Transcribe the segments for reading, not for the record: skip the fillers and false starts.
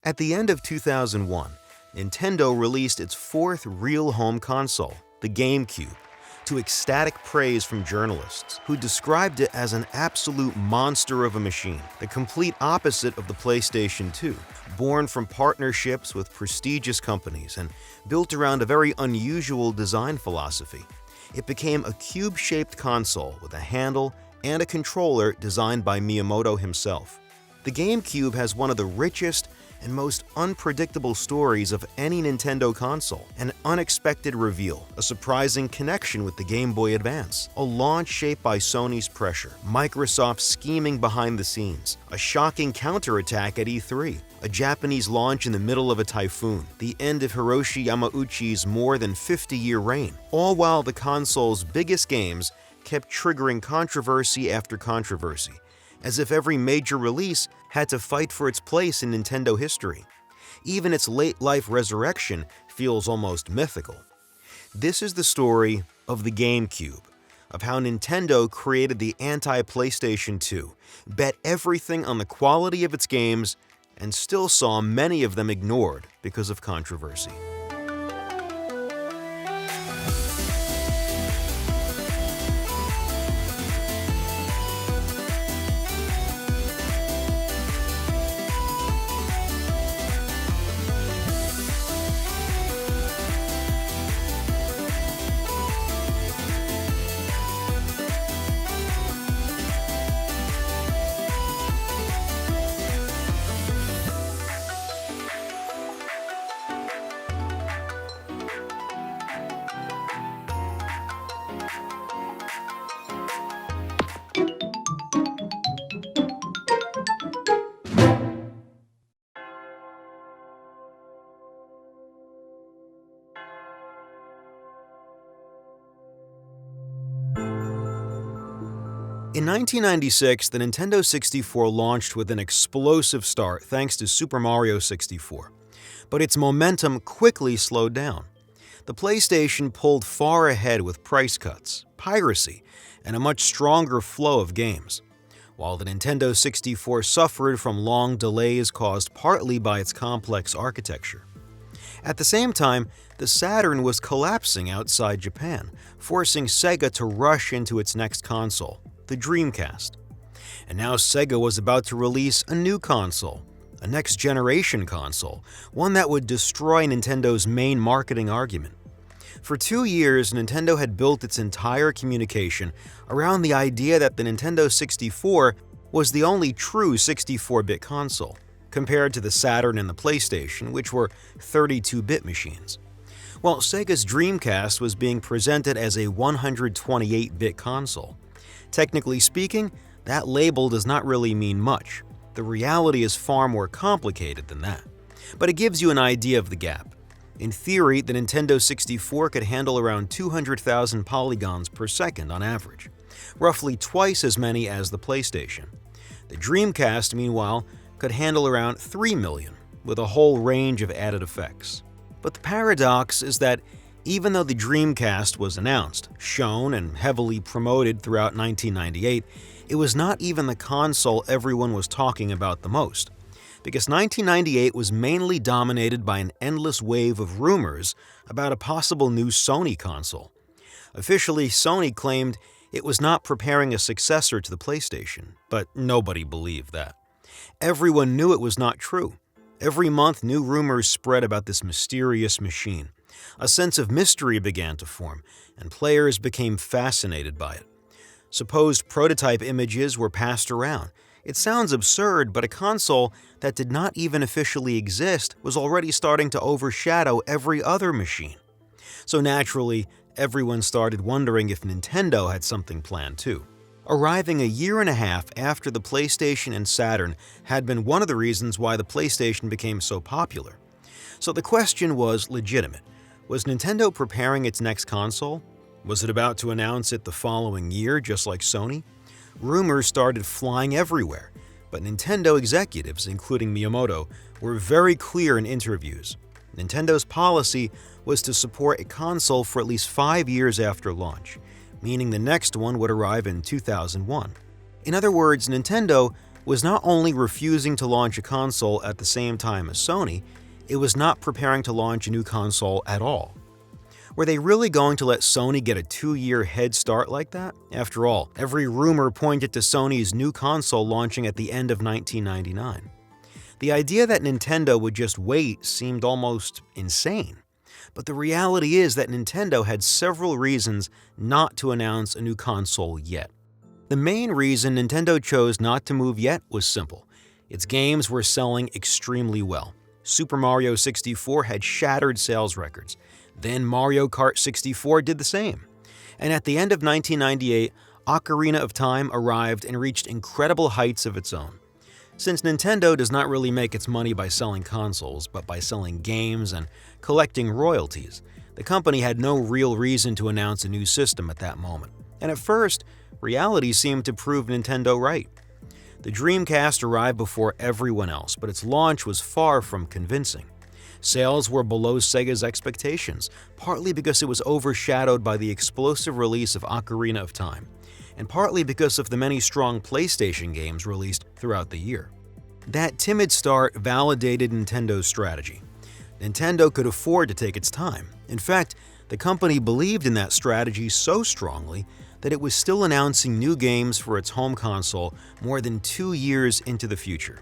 At the end of 2001, Nintendo released its fourth real home console, the GameCube, to ecstatic praise from journalists who described it as an absolute monster of a machine, the complete opposite of the PlayStation 2, born from partnerships with prestigious companies and built around a very unusual design philosophy. It became a cube-shaped console with a handle and a controller designed by Miyamoto himself. The GameCube has one of the richest and most unpredictable stories of any Nintendo console. An unexpected reveal, a surprising connection with the Game Boy Advance, a launch shaped by Sony's pressure, Microsoft scheming behind the scenes, a shocking counterattack at E3, a Japanese launch in the middle of a typhoon, the end of Hiroshi Yamauchi's more than 50-year reign, all while the console's biggest games kept triggering controversy after controversy, as if every major release had to fight for its place in Nintendo history. Even its late-life resurrection feels almost mythical. This is the story of the GameCube, of how Nintendo created the anti-PlayStation 2, bet everything on the quality of its games, and still saw many of them ignored because of controversy. In 1996, the Nintendo 64 launched with an explosive start thanks to Super Mario 64, but its momentum quickly slowed down. The PlayStation pulled far ahead with price cuts, piracy, and a much stronger flow of games, while the Nintendo 64 suffered from long delays caused partly by its complex architecture. At the same time, the Saturn was collapsing outside Japan, forcing Sega to rush into its next console, the Dreamcast. And now Sega was about to release a new console, a next-generation console, one that would destroy Nintendo's main marketing argument. For 2 years, Nintendo had built its entire communication around the idea that the Nintendo 64 was the only true 64-bit console, compared to the Saturn and the PlayStation, which were 32-bit machines. While Sega's Dreamcast was being presented as a 128-bit console. Technically speaking, that label does not really mean much. The reality is far more complicated than that. But it gives you an idea of the gap. In theory, the Nintendo 64 could handle around 200,000 polygons per second on average, roughly twice as many as the PlayStation. The Dreamcast, meanwhile, could handle around 3 million, with a whole range of added effects. But the paradox is that even though the Dreamcast was announced, shown, and heavily promoted throughout 1998, it was not even the console everyone was talking about the most, because 1998 was mainly dominated by an endless wave of rumors about a possible new Sony console. Officially, Sony claimed it was not preparing a successor to the PlayStation, but nobody believed that. Everyone knew it was not true. Every month, new rumors spread about this mysterious machine. A sense of mystery began to form, and players became fascinated by it. Supposed prototype images were passed around. It sounds absurd, but a console that did not even officially exist was already starting to overshadow every other machine. So naturally, everyone started wondering if Nintendo had something planned too. Arriving a year and a half after the PlayStation and Saturn had been one of the reasons why the PlayStation became so popular. So the question was legitimate. Was Nintendo preparing its next console? Was it about to announce it the following year, just like Sony? Rumors started flying everywhere, but Nintendo executives, including Miyamoto, were very clear in interviews. Nintendo's policy was to support a console for at least 5 years after launch, meaning the next one would arrive in 2001. In other words, Nintendo was not only refusing to launch a console at the same time as Sony, it was not preparing to launch a new console at all. Were they really going to let Sony get a 2-year head start like that? After all, every rumor pointed to Sony's new console launching at the end of 1999. The idea that Nintendo would just wait seemed almost insane. But the reality is that Nintendo had several reasons not to announce a new console yet. The main reason Nintendo chose not to move yet was simple. Its games were selling extremely well. Super Mario 64 had shattered sales records. Then Mario Kart 64 did the same. And at the end of 1998, Ocarina of Time arrived and reached incredible heights of its own. Since Nintendo does not really make its money by selling consoles, but by selling games and collecting royalties, the company had no real reason to announce a new system at that moment. And at first, reality seemed to prove Nintendo right. The Dreamcast arrived before everyone else, but its launch was far from convincing. Sales were below Sega's expectations, partly because it was overshadowed by the explosive release of Ocarina of Time, and partly because of the many strong PlayStation games released throughout the year. That timid start validated Nintendo's strategy. Nintendo could afford to take its time. In fact, the company believed in that strategy so strongly that it was still announcing new games for its home console more than 2 years into the future.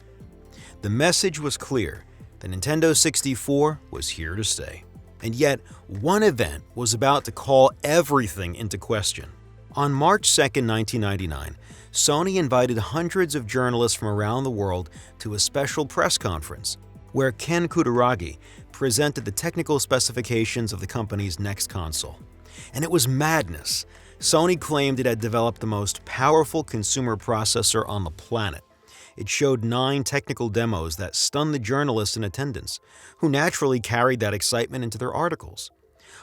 The message was clear: the Nintendo 64 was here to stay. And yet, one event was about to call everything into question. On March 2, 1999, Sony invited hundreds of journalists from around the world to a special press conference, where Ken Kutaragi presented the technical specifications of the company's next console. And it was madness. Sony claimed it had developed the most powerful consumer processor on the planet. It showed 9 technical demos that stunned the journalists in attendance, who naturally carried that excitement into their articles.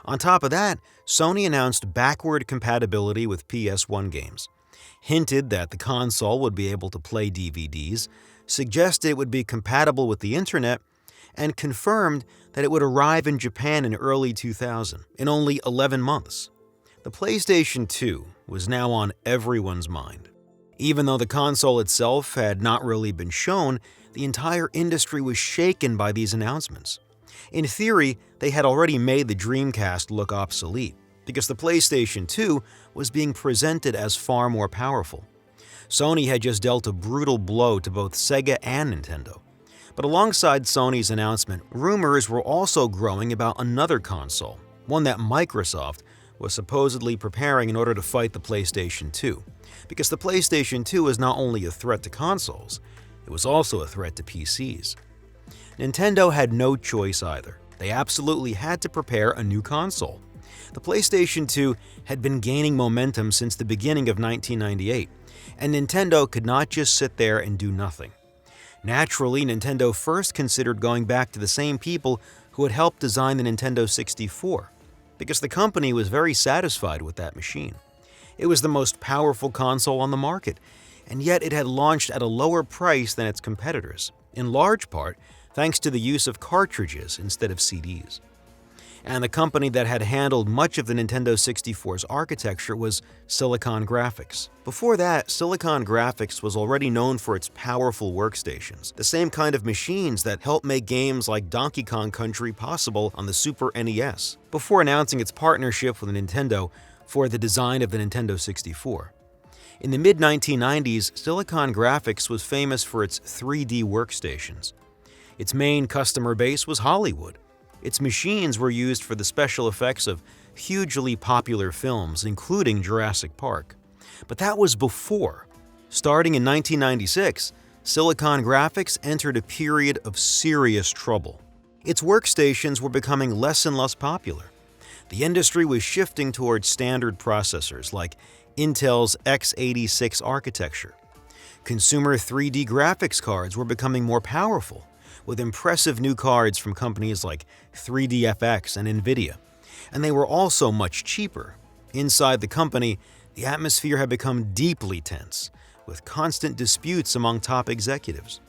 On top of that, Sony announced backward compatibility with PS1 games, hinted that the console would be able to play DVDs, suggested it would be compatible with the internet, and confirmed that it would arrive in Japan in early 2000, in only 11 months. The PlayStation 2 was now on everyone's mind. Even though the console itself had not really been shown, the entire industry was shaken by these announcements. In theory, they had already made the Dreamcast look obsolete, because the PlayStation 2 was being presented as far more powerful. Sony had just dealt a brutal blow to both Sega and Nintendo. But alongside Sony's announcement, rumors were also growing about another console, one that Microsoft was supposedly preparing in order to fight the PlayStation 2. Because the PlayStation 2 was not only a threat to consoles, it was also a threat to PCs. Nintendo had no choice either. They absolutely had to prepare a new console. The PlayStation 2 had been gaining momentum since the beginning of 1998, and Nintendo could not just sit there and do nothing. Naturally, Nintendo first considered going back to the same people who had helped design the Nintendo 64, because the company was very satisfied with that machine. It was the most powerful console on the market, and yet it had launched at a lower price than its competitors, in large part thanks to the use of cartridges instead of CDs. And the company that had handled much of the Nintendo 64's architecture was Silicon Graphics. Before that, Silicon Graphics was already known for its powerful workstations, the same kind of machines that helped make games like Donkey Kong Country possible on the Super NES, before announcing its partnership with Nintendo for the design of the Nintendo 64. In the mid-1990s, Silicon Graphics was famous for its 3D workstations. Its main customer base was Hollywood. Its machines were used for the special effects of hugely popular films, including Jurassic Park. But that was before. Starting in 1996, Silicon Graphics entered a period of serious trouble. Its workstations were becoming less and less popular. The industry was shifting towards standard processors like Intel's x86 architecture. Consumer 3D graphics cards were becoming more powerful, with impressive new cards from companies like 3DFX and Nvidia, and they were also much cheaper. Inside the company, the atmosphere had become deeply tense, with constant disputes among top executives.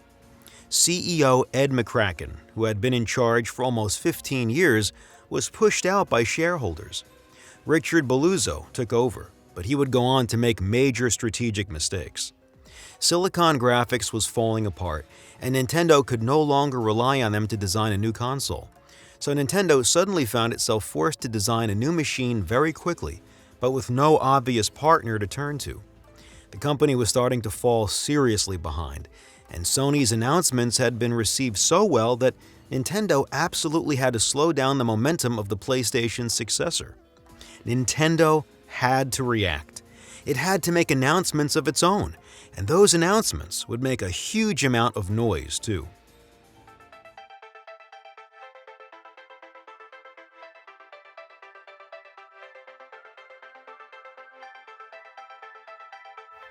CEO Ed McCracken, who had been in charge for almost 15 years, was pushed out by shareholders. Richard Belluzzo took over, but he would go on to make major strategic mistakes. Silicon Graphics was falling apart, and Nintendo could no longer rely on them to design a new console. So Nintendo suddenly found itself forced to design a new machine very quickly, but with no obvious partner to turn to. The company was starting to fall seriously behind, and Sony's announcements had been received so well that Nintendo absolutely had to slow down the momentum of the PlayStation's successor. Nintendo had to react. It had to make announcements of its own, and those announcements would make a huge amount of noise, too.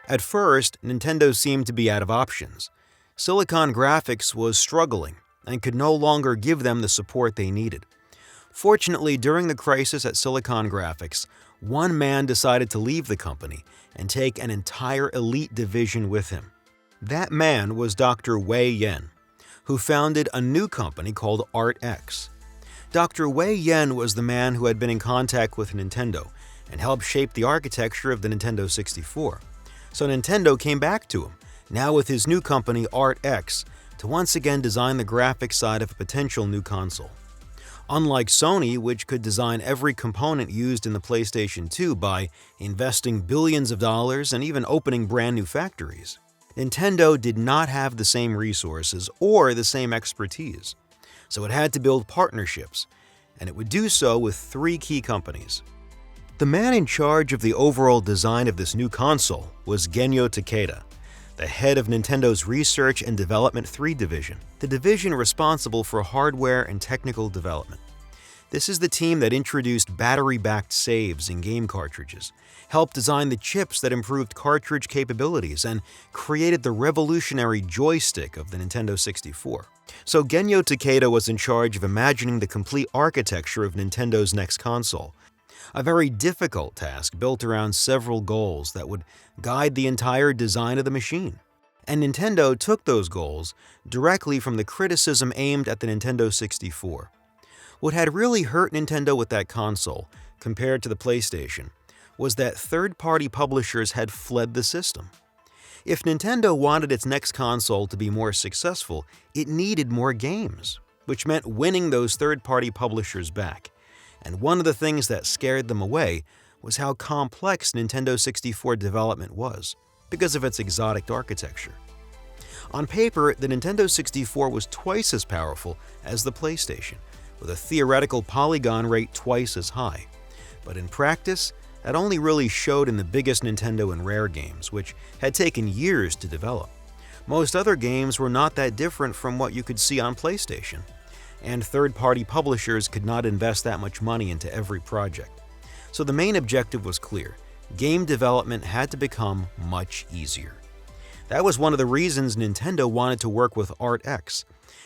At first, Nintendo seemed to be out of options. Silicon Graphics was struggling and could no longer give them the support they needed. Fortunately, during the crisis at Silicon Graphics, one man decided to leave the company and take an entire elite division with him. That man was Dr. Wei Yen, who founded a new company called ArtX. Dr. Wei Yen was the man who had been in contact with Nintendo and helped shape the architecture of the Nintendo 64. So Nintendo came back to him, now with his new company ArtX, to once again design the graphics side of a potential new console. Unlike Sony, which could design every component used in the PlayStation 2 by investing billions of dollars and even opening brand new factories, Nintendo did not have the same resources or the same expertise. So it had to build partnerships, and it would do so with three key companies. The man in charge of the overall design of this new console was Genyo Takeda, the head of Nintendo's Research and Development 3 division, the division responsible for hardware and technical development. This is the team that introduced battery-backed saves in game cartridges, helped design the chips that improved cartridge capabilities, and created the revolutionary joystick of the Nintendo 64. So Genyo Takeda was in charge of imagining the complete architecture of Nintendo's next console, a very difficult task built around several goals that would guide the entire design of the machine. And Nintendo took those goals directly from the criticism aimed at the Nintendo 64. What had really hurt Nintendo with that console, compared to the PlayStation, was that third-party publishers had fled the system. If Nintendo wanted its next console to be more successful, it needed more games, which meant winning those third-party publishers back. And one of the things that scared them away was how complex Nintendo 64 development was, because of its exotic architecture. On paper, the Nintendo 64 was twice as powerful as the PlayStation, with a theoretical polygon rate twice as high. But in practice, that only really showed in the biggest Nintendo and Rare games, which had taken years to develop. Most other games were not that different from what you could see on PlayStation, and third-party publishers could not invest that much money into every project. So the main objective was clear: game development had to become much easier. That was one of the reasons Nintendo wanted to work with ArtX.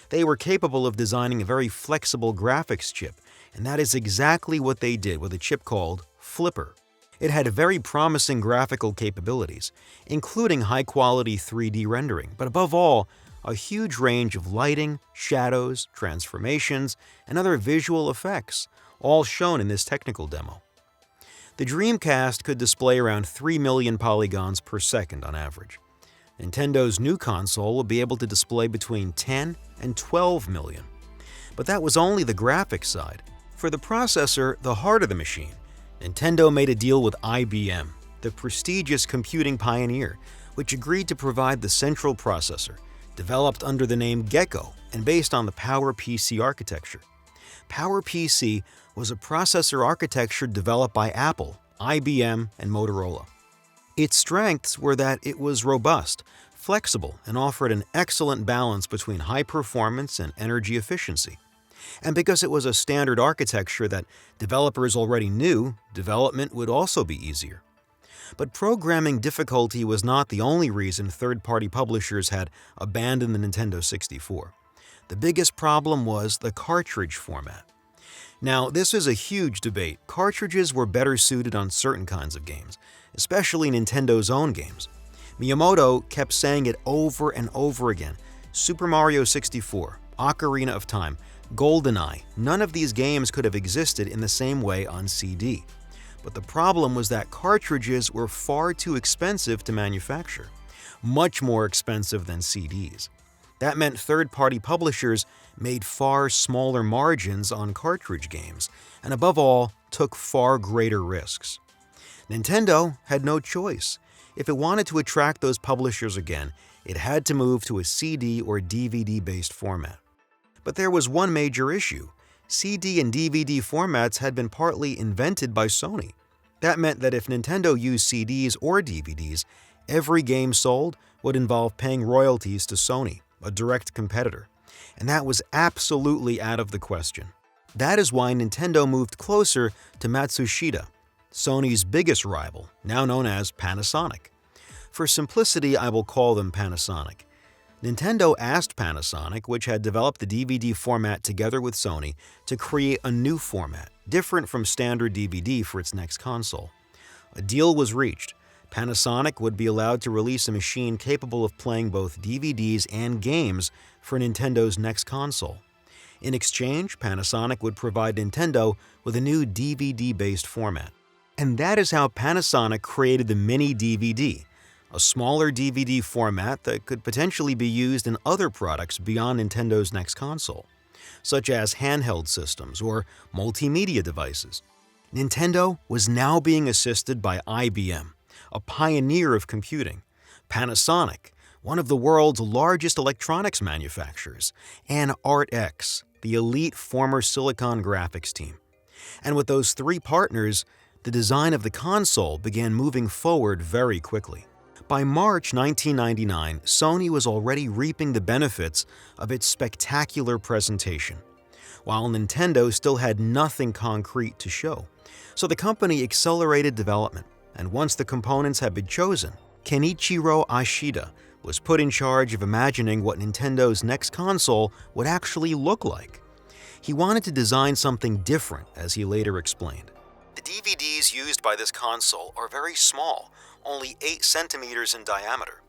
They were capable of designing a very flexible graphics chip, and that is exactly what they did with a chip called Flipper. It had very promising graphical capabilities, including high-quality 3D rendering, but above all, a huge range of lighting, shadows, transformations, and other visual effects, all shown in this technical demo. The Dreamcast could display around 3 million polygons per second on average. Nintendo's new console will be able to display between 10 and 12 million. But that was only the graphics side. For the processor, the heart of the machine, Nintendo made a deal with IBM, the prestigious computing pioneer, which agreed to provide the central processor, developed under the name Gecko and based on the PowerPC architecture. PowerPC was a processor architecture developed by Apple, IBM, and Motorola. Its strengths were that it was robust, flexible, and offered an excellent balance between high performance and energy efficiency. And because it was a standard architecture that developers already knew, development would also be easier. But programming difficulty was not the only reason third-party publishers had abandoned the Nintendo 64. The biggest problem was the cartridge format. Now, this is a huge debate. Cartridges were better suited on certain kinds of games, especially Nintendo's own games. Miyamoto kept saying it over and over again. Super Mario 64, Ocarina of Time, GoldenEye, none of these games could have existed in the same way on CD. But the problem was that cartridges were far too expensive to manufacture. much more expensive than CDs. That meant third-party publishers made far smaller margins on cartridge games, and above all, took far greater risks. Nintendo had no choice. If it wanted to attract those publishers again, it had to move to a CD or DVD-based format. But there was one major issue. CD and DVD formats had been partly invented by Sony. That meant that if Nintendo used CDs or DVDs, every game sold would involve paying royalties to Sony, a direct competitor. And that was absolutely out of the question. That is why Nintendo moved closer to Matsushita, Sony's biggest rival, now known as Panasonic. For simplicity, I will call them Panasonic. Nintendo asked Panasonic, which had developed the DVD format together with Sony, to create a new format, different from standard DVD for its next console. A deal was reached. Panasonic would be allowed to release a machine capable of playing both DVDs and games for Nintendo's next console. In exchange, Panasonic would provide Nintendo with a new DVD-based format. And that is how Panasonic created the Mini DVD, a smaller DVD format that could potentially be used in other products beyond Nintendo's next console, such as handheld systems or multimedia devices. Nintendo was now being assisted by IBM, a pioneer of computing, Panasonic, one of the world's largest electronics manufacturers, and ArtX, the elite former Silicon Graphics team. And with those three partners, the design of the console began moving forward very quickly. By March 1999, Sony was already reaping the benefits of its spectacular presentation, while Nintendo still had nothing concrete to show. So the company accelerated development, and once the components had been chosen, Kenichiro Ashida was put in charge of imagining what Nintendo's next console would actually look like. He wanted to design something different, as he later explained. The DVDs used by this console are very small, only 8 centimeters in diameter.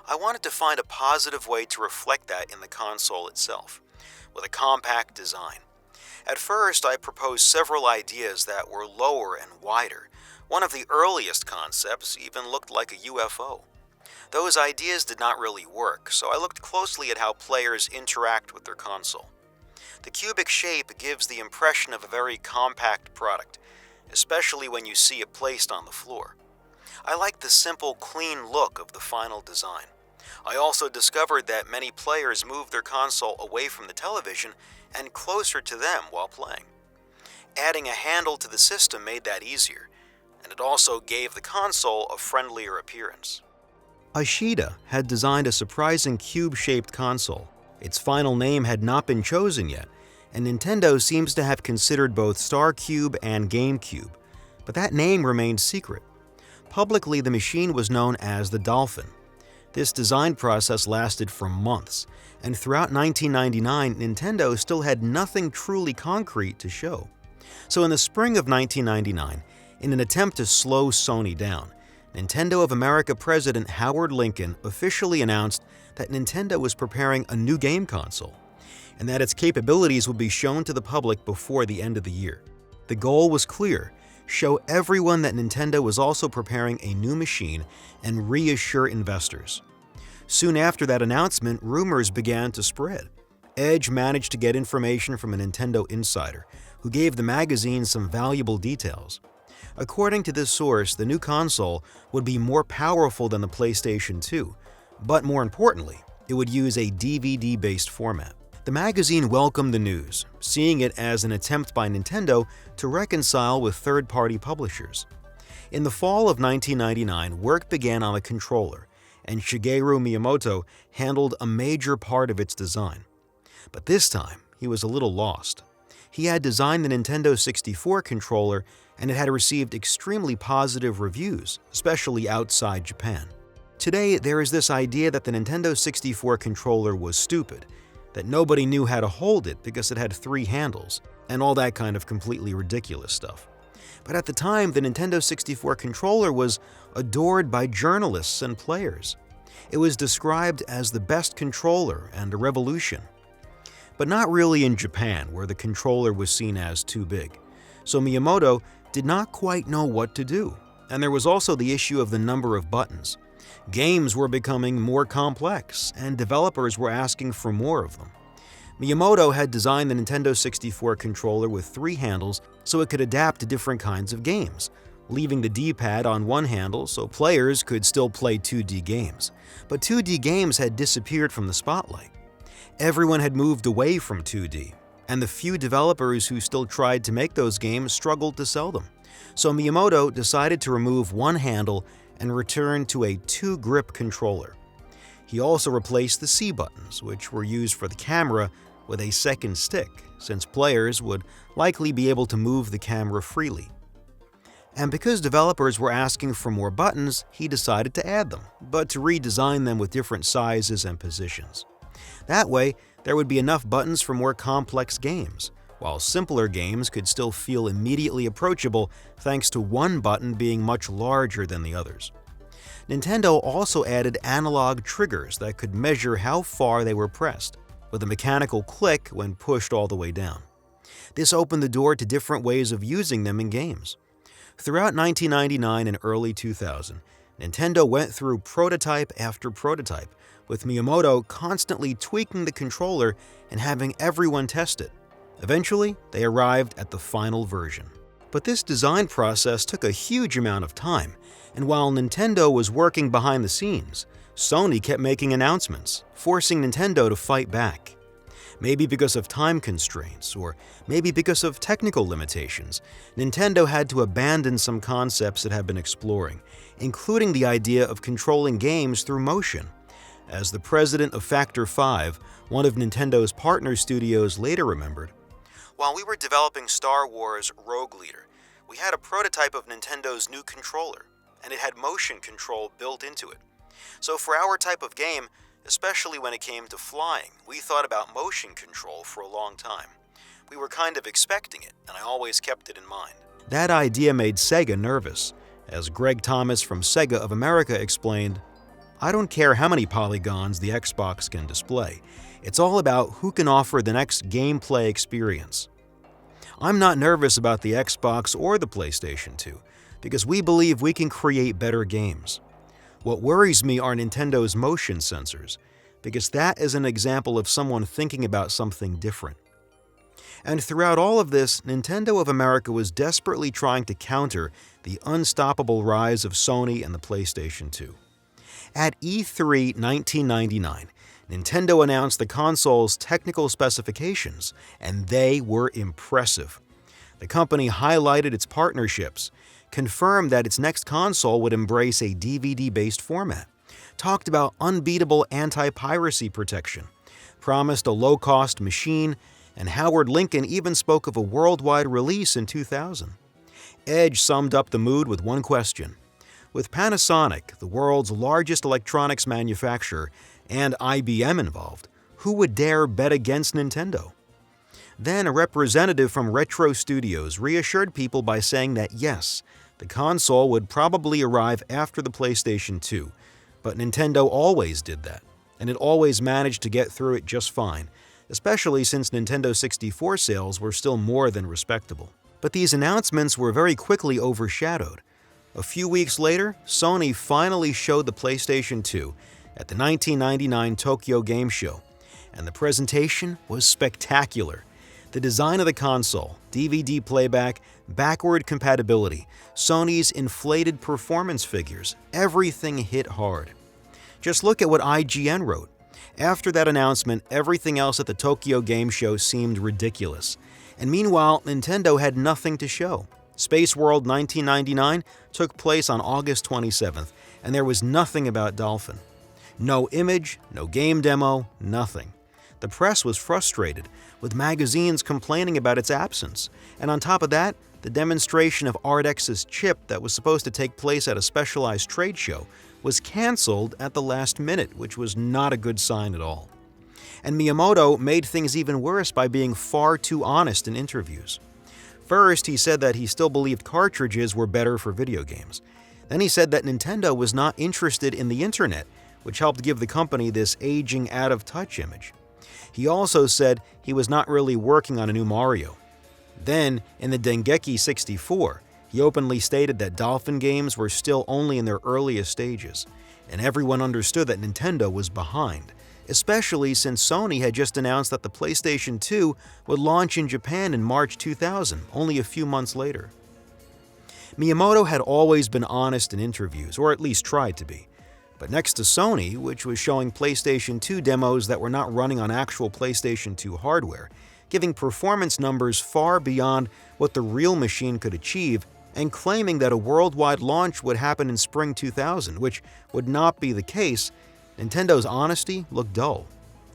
I wanted to find a positive way to reflect that in the console itself, with a compact design. At first, I proposed several ideas that were lower and wider. One of the earliest concepts even looked like a UFO. Those ideas did not really work, so I looked closely at how players interact with their console. The cubic shape gives the impression of a very compact product, especially when you see it placed on the floor. I liked the simple, clean look of the final design. I also discovered that many players move their console away from the television and closer to them while playing. Adding a handle to the system made that easier, and it also gave the console a friendlier appearance. Ashida had designed a surprising cube-shaped console. Its final name had not been chosen yet, and Nintendo seems to have considered both StarCube and GameCube, but that name remained secret. Publicly, the machine was known as the Dolphin. This design process lasted for months, and throughout 1999, Nintendo still had nothing truly concrete to show. So in the spring of 1999, in an attempt to slow Sony down, Nintendo of America President Howard Lincoln officially announced that Nintendo was preparing a new game console, and that its capabilities would be shown to the public before the end of the year. The goal was clear: show everyone that Nintendo was also preparing a new machine and reassure investors. Soon after that announcement, rumors began to spread. Edge managed to get information from a Nintendo insider, who gave the magazine some valuable details. According to this source, the new console would be more powerful than the PlayStation 2, but more importantly, it would use a DVD-based format. The magazine welcomed the news, seeing it as an attempt by Nintendo to reconcile with third-party publishers. In the fall of 1999, work began on the controller, and Shigeru Miyamoto handled a major part of its design. But this time, he was a little lost. He had designed the Nintendo 64 controller, and it had received extremely positive reviews, especially outside Japan. Today, there is this idea that the Nintendo 64 controller was stupid, that nobody knew how to hold it because it had 3 handles, and all that kind of completely ridiculous stuff. But at the time, the Nintendo 64 controller was adored by journalists and players. It was described as the best controller and a revolution. But not really in Japan, where the controller was seen as too big. So Miyamoto did not quite know what to do. And there was also the issue of the number of buttons. Games were becoming more complex, and developers were asking for more of them. Miyamoto had designed the Nintendo 64 controller with 3 handles so it could adapt to different kinds of games, leaving the D-pad on one handle so players could still play 2D games. But 2D games had disappeared from the spotlight. Everyone had moved away from 2D, and the few developers who still tried to make those games struggled to sell them. So Miyamoto decided to remove one handle and return to a 2-grip controller. He also replaced the C buttons, which were used for the camera, with a second stick, since players would likely be able to move the camera freely. And because developers were asking for more buttons, he decided to add them, but to redesign them with different sizes and positions. That way, there would be enough buttons for more complex games, while simpler games could still feel immediately approachable thanks to one button being much larger than the others. Nintendo also added analog triggers that could measure how far they were pressed, with a mechanical click when pushed all the way down. This opened the door to different ways of using them in games. Throughout 1999 and early 2000, Nintendo went through prototype after prototype, with Miyamoto constantly tweaking the controller and having everyone test it. Eventually, they arrived at the final version. But this design process took a huge amount of time, and while Nintendo was working behind the scenes, Sony kept making announcements, forcing Nintendo to fight back. Maybe because of time constraints, or maybe because of technical limitations, Nintendo had to abandon some concepts it had been exploring, including the idea of controlling games through motion. As the president of Factor 5, one of Nintendo's partner studios, later remembered, "While we were developing Star Wars Rogue Leader, we had a prototype of Nintendo's new controller, and it had motion control built into it. So for our type of game, especially when it came to flying, we thought about motion control for a long time. We were kind of expecting it, and I always kept it in mind." That idea made Sega nervous. As Greg Thomas from Sega of America explained, "I don't care how many polygons the Xbox can display. It's all about who can offer the next gameplay experience. I'm not nervous about the Xbox or the PlayStation 2, because we believe we can create better games. What worries me are Nintendo's motion sensors, because that is an example of someone thinking about something different." And throughout all of this, Nintendo of America was desperately trying to counter the unstoppable rise of Sony and the PlayStation 2. At E3 1999, Nintendo announced the console's technical specifications, and they were impressive. The company highlighted its partnerships, confirmed that its next console would embrace a DVD-based format, talked about unbeatable anti-piracy protection, promised a low-cost machine, and Howard Lincoln even spoke of a worldwide release in 2000. Edge summed up the mood with one question. With Panasonic, the world's largest electronics manufacturer, and IBM involved, who would dare bet against Nintendo? Then a representative from Retro Studios reassured people by saying that yes, the console would probably arrive after the PlayStation 2, but Nintendo always did that, and it always managed to get through it just fine, especially since Nintendo 64 sales were still more than respectable. But these announcements were very quickly overshadowed. A few weeks later, Sony finally showed the PlayStation 2 at the 1999 Tokyo Game Show, and the presentation was spectacular. The design of the console, DVD playback, backward compatibility, Sony's inflated performance figures, everything hit hard. Just look at what IGN wrote. After that announcement, everything else at the Tokyo Game Show seemed ridiculous. And meanwhile, Nintendo had nothing to show. Space World 1999 took place on August 27th, and there was nothing about Dolphin. No image, no game demo, nothing. The press was frustrated, with magazines complaining about its absence, and on top of that, the demonstration of ArtX's chip that was supposed to take place at a specialized trade show was canceled at the last minute, which was not a good sign at all. And Miyamoto made things even worse by being far too honest in interviews. First, he said that he still believed cartridges were better for video games. Then he said that Nintendo was not interested in the internet, which helped give the company this aging out-of-touch image. He also said he was not really working on a new Mario. Then, in the Dengeki 64, he openly stated that Dolphin games were still only in their earliest stages, and everyone understood that Nintendo was behind, especially since Sony had just announced that the PlayStation 2 would launch in Japan in March 2000, only a few months later. Miyamoto had always been honest in interviews, or at least tried to be. But next to Sony, which was showing PlayStation 2 demos that were not running on actual PlayStation 2 hardware, giving performance numbers far beyond what the real machine could achieve, and claiming that a worldwide launch would happen in spring 2000, which would not be the case, Nintendo's honesty looked dull.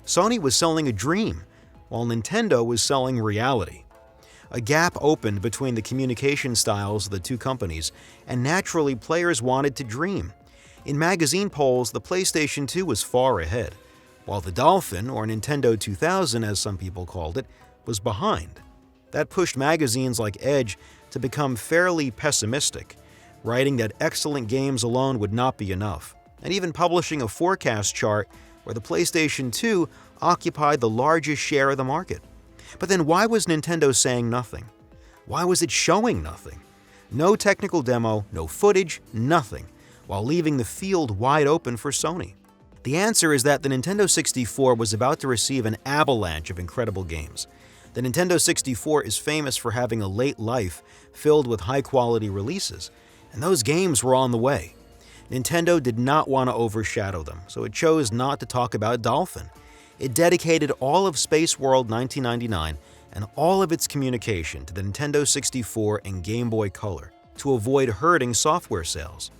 Sony was selling a dream, while Nintendo was selling reality. A gap opened between the communication styles of the two companies, and naturally players wanted to dream. In magazine polls, the PlayStation 2 was far ahead, while the Dolphin, or Nintendo 2000 as some people called it, was behind. That pushed magazines like Edge to become fairly pessimistic, writing that excellent games alone would not be enough, and even publishing a forecast chart where the PlayStation 2 occupied the largest share of the market. But then why was Nintendo saying nothing? Why was it showing nothing? No technical demo, no footage, nothing, while leaving the field wide open for Sony. The answer is that the Nintendo 64 was about to receive an avalanche of incredible games. The Nintendo 64 is famous for having a late life filled with high-quality releases, and those games were on the way. Nintendo did not want to overshadow them, so it chose not to talk about Dolphin. It dedicated all of Space World 1999 and all of its communication to the Nintendo 64 and Game Boy Color to avoid hurting software sales.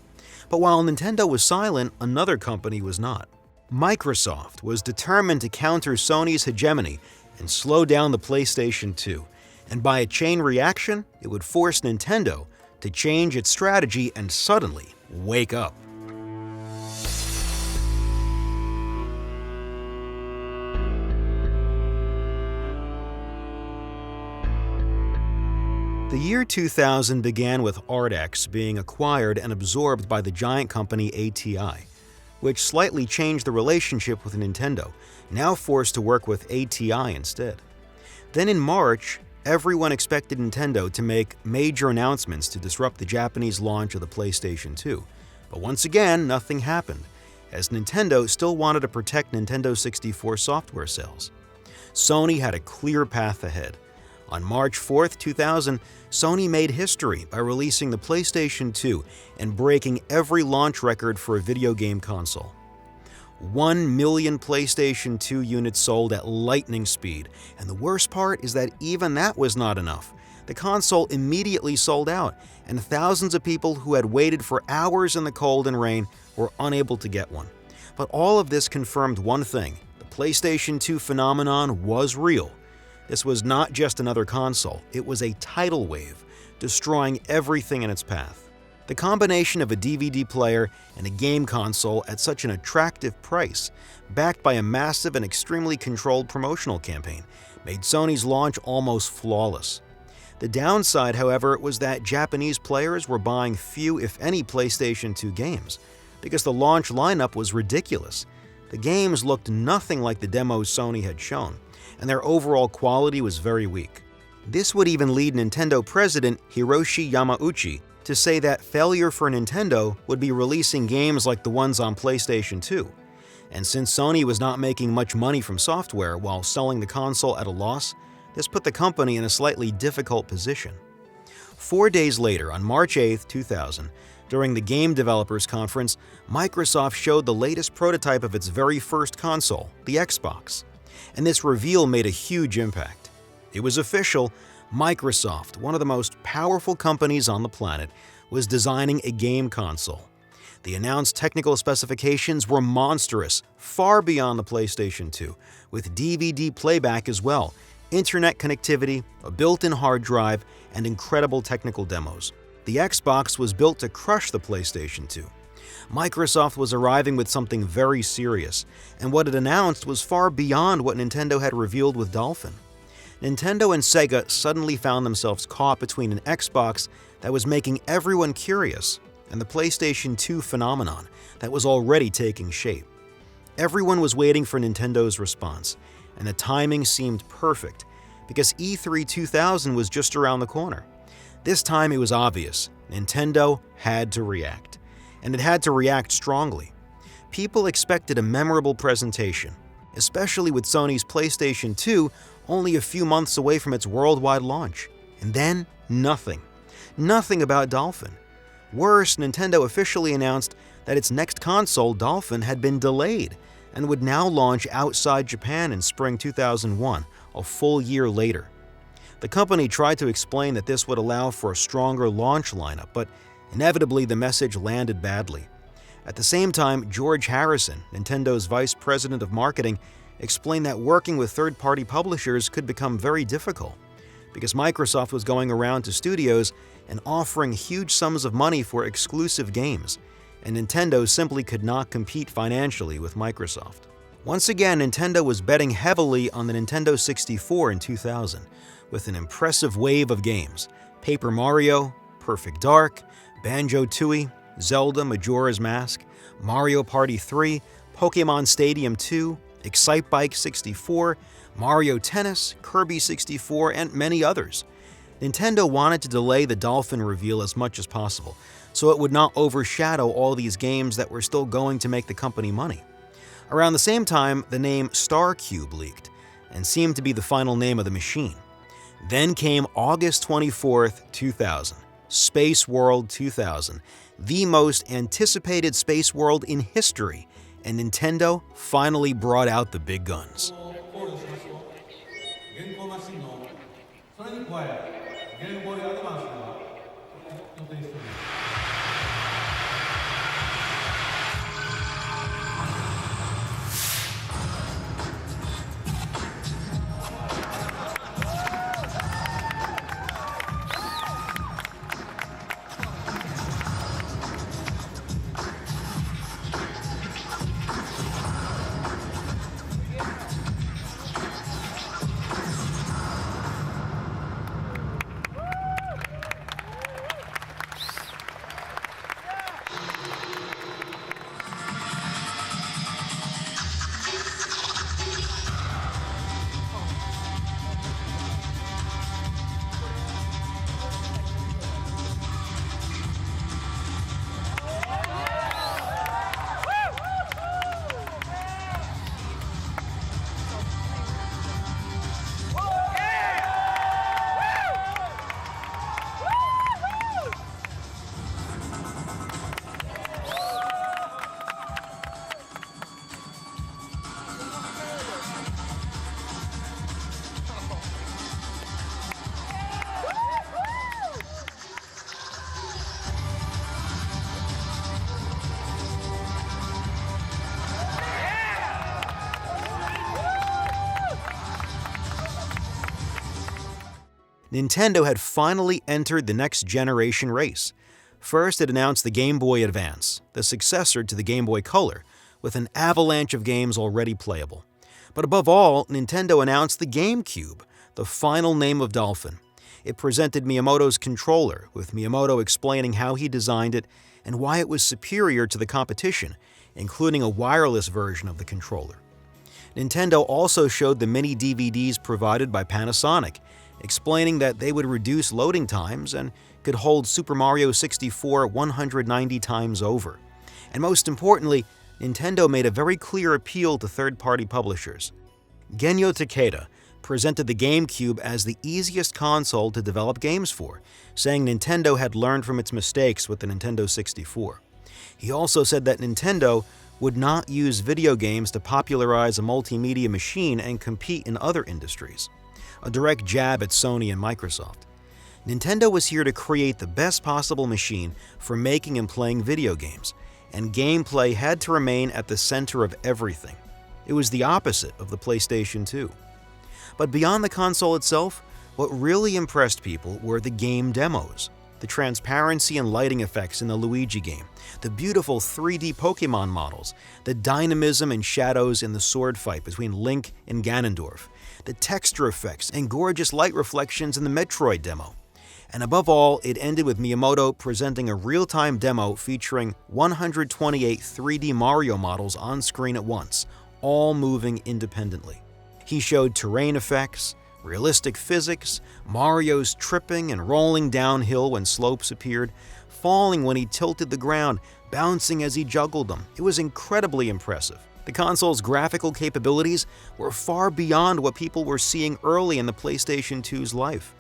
But while Nintendo was silent, another company was not. Microsoft was determined to counter Sony's hegemony and slow down the PlayStation 2, and by a chain reaction, it would force Nintendo to change its strategy and suddenly wake up. The year 2000 began with ArtX being acquired and absorbed by the giant company ATI, which slightly changed the relationship with Nintendo, now forced to work with ATI instead. Then in March, everyone expected Nintendo to make major announcements to disrupt the Japanese launch of the PlayStation 2. But once again, nothing happened, as Nintendo still wanted to protect Nintendo 64 software sales. Sony had a clear path ahead. On March 4, 2000, Sony made history by releasing the PlayStation 2 and breaking every launch record for a video game console. 1 million PlayStation 2 units sold at lightning speed, and the worst part is that even that was not enough. The console immediately sold out, and thousands of people who had waited for hours in the cold and rain were unable to get one. But all of this confirmed one thing: the PlayStation 2 phenomenon was real. This was not just another console, it was a tidal wave, destroying everything in its path. The combination of a DVD player and a game console at such an attractive price, backed by a massive and extremely controlled promotional campaign, made Sony's launch almost flawless. The downside, however, was that Japanese players were buying few, if any, PlayStation 2 games, because the launch lineup was ridiculous. The games looked nothing like the demos Sony had shown, and their overall quality was very weak. This would even lead Nintendo president Hiroshi Yamauchi to say that failure for Nintendo would be releasing games like the ones on PlayStation 2. And since Sony was not making much money from software while selling the console at a loss, this put the company in a slightly difficult position. 4 days later, on March 8, 2000, during the Game Developers Conference, Microsoft showed the latest prototype of its very first console, the Xbox. And this reveal made a huge impact. It was official: Microsoft, one of the most powerful companies on the planet, was designing a game console. The announced technical specifications were monstrous, far beyond the PlayStation 2, with DVD playback as well, internet connectivity, a built-in hard drive, and incredible technical demos. The Xbox was built to crush the PlayStation 2. Microsoft was arriving with something very serious, and what it announced was far beyond what Nintendo had revealed with Dolphin. Nintendo and Sega suddenly found themselves caught between an Xbox that was making everyone curious and the PlayStation 2 phenomenon that was already taking shape. Everyone was waiting for Nintendo's response, and the timing seemed perfect because E3 2000 was just around the corner. This time it was obvious: Nintendo had to react. And it had to react strongly. People expected a memorable presentation, especially with Sony's PlayStation 2 only a few months away from its worldwide launch. And then, nothing. Nothing about Dolphin. Worse, Nintendo officially announced that its next console, Dolphin, had been delayed and would now launch outside Japan in spring 2001, a full year later. The company tried to explain that this would allow for a stronger launch lineup, but inevitably the message landed badly. At the same time, George Harrison, Nintendo's vice president of marketing, explained that working with third-party publishers could become very difficult because Microsoft was going around to studios and offering huge sums of money for exclusive games, and Nintendo simply could not compete financially with Microsoft. Once again, Nintendo was betting heavily on the Nintendo 64 in 2000, with an impressive wave of games: Paper Mario, Perfect Dark, Banjo-Tooie, Zelda Majora's Mask, Mario Party 3, Pokémon Stadium 2, Excitebike 64, Mario Tennis, Kirby 64, and many others. Nintendo wanted to delay the Dolphin reveal as much as possible, so it would not overshadow all these games that were still going to make the company money. Around the same time, the name StarCube leaked, and seemed to be the final name of the machine. Then came August 24th, 2000, Space World 2000, the most anticipated Space World in history, and Nintendo finally brought out the big guns. Nintendo had finally entered the next generation race. First, it announced the Game Boy Advance, the successor to the Game Boy Color, with an avalanche of games already playable. But above all, Nintendo announced the GameCube, the final name of Dolphin. It presented Miyamoto's controller, with Miyamoto explaining how he designed it and why it was superior to the competition, including a wireless version of the controller. Nintendo also showed the mini DVDs provided by Panasonic, explaining that they would reduce loading times and could hold Super Mario 64 190 times over. And most importantly, Nintendo made a very clear appeal to third-party publishers. Genyo Takeda presented the GameCube as the easiest console to develop games for, saying Nintendo had learned from its mistakes with the Nintendo 64. He also said that Nintendo would not use video games to popularize a multimedia machine and compete in other industries, a direct jab at Sony and Microsoft. Nintendo was here to create the best possible machine for making and playing video games, and gameplay had to remain at the center of everything. It was the opposite of the PlayStation 2. But beyond the console itself, what really impressed people were the game demos. The transparency and lighting effects in the Luigi game, the beautiful 3D Pokémon models, the dynamism and shadows in the sword fight between Link and Ganondorf, the texture effects and gorgeous light reflections in the Metroid demo. And above all, it ended with Miyamoto presenting a real-time demo featuring 128 3D Mario models on screen at once, all moving independently. He showed terrain effects, realistic physics, Mario's tripping and rolling downhill when slopes appeared, falling when he tilted the ground, bouncing as he juggled them. It was incredibly impressive. The console's graphical capabilities were far beyond what people were seeing early in the PlayStation 2's life.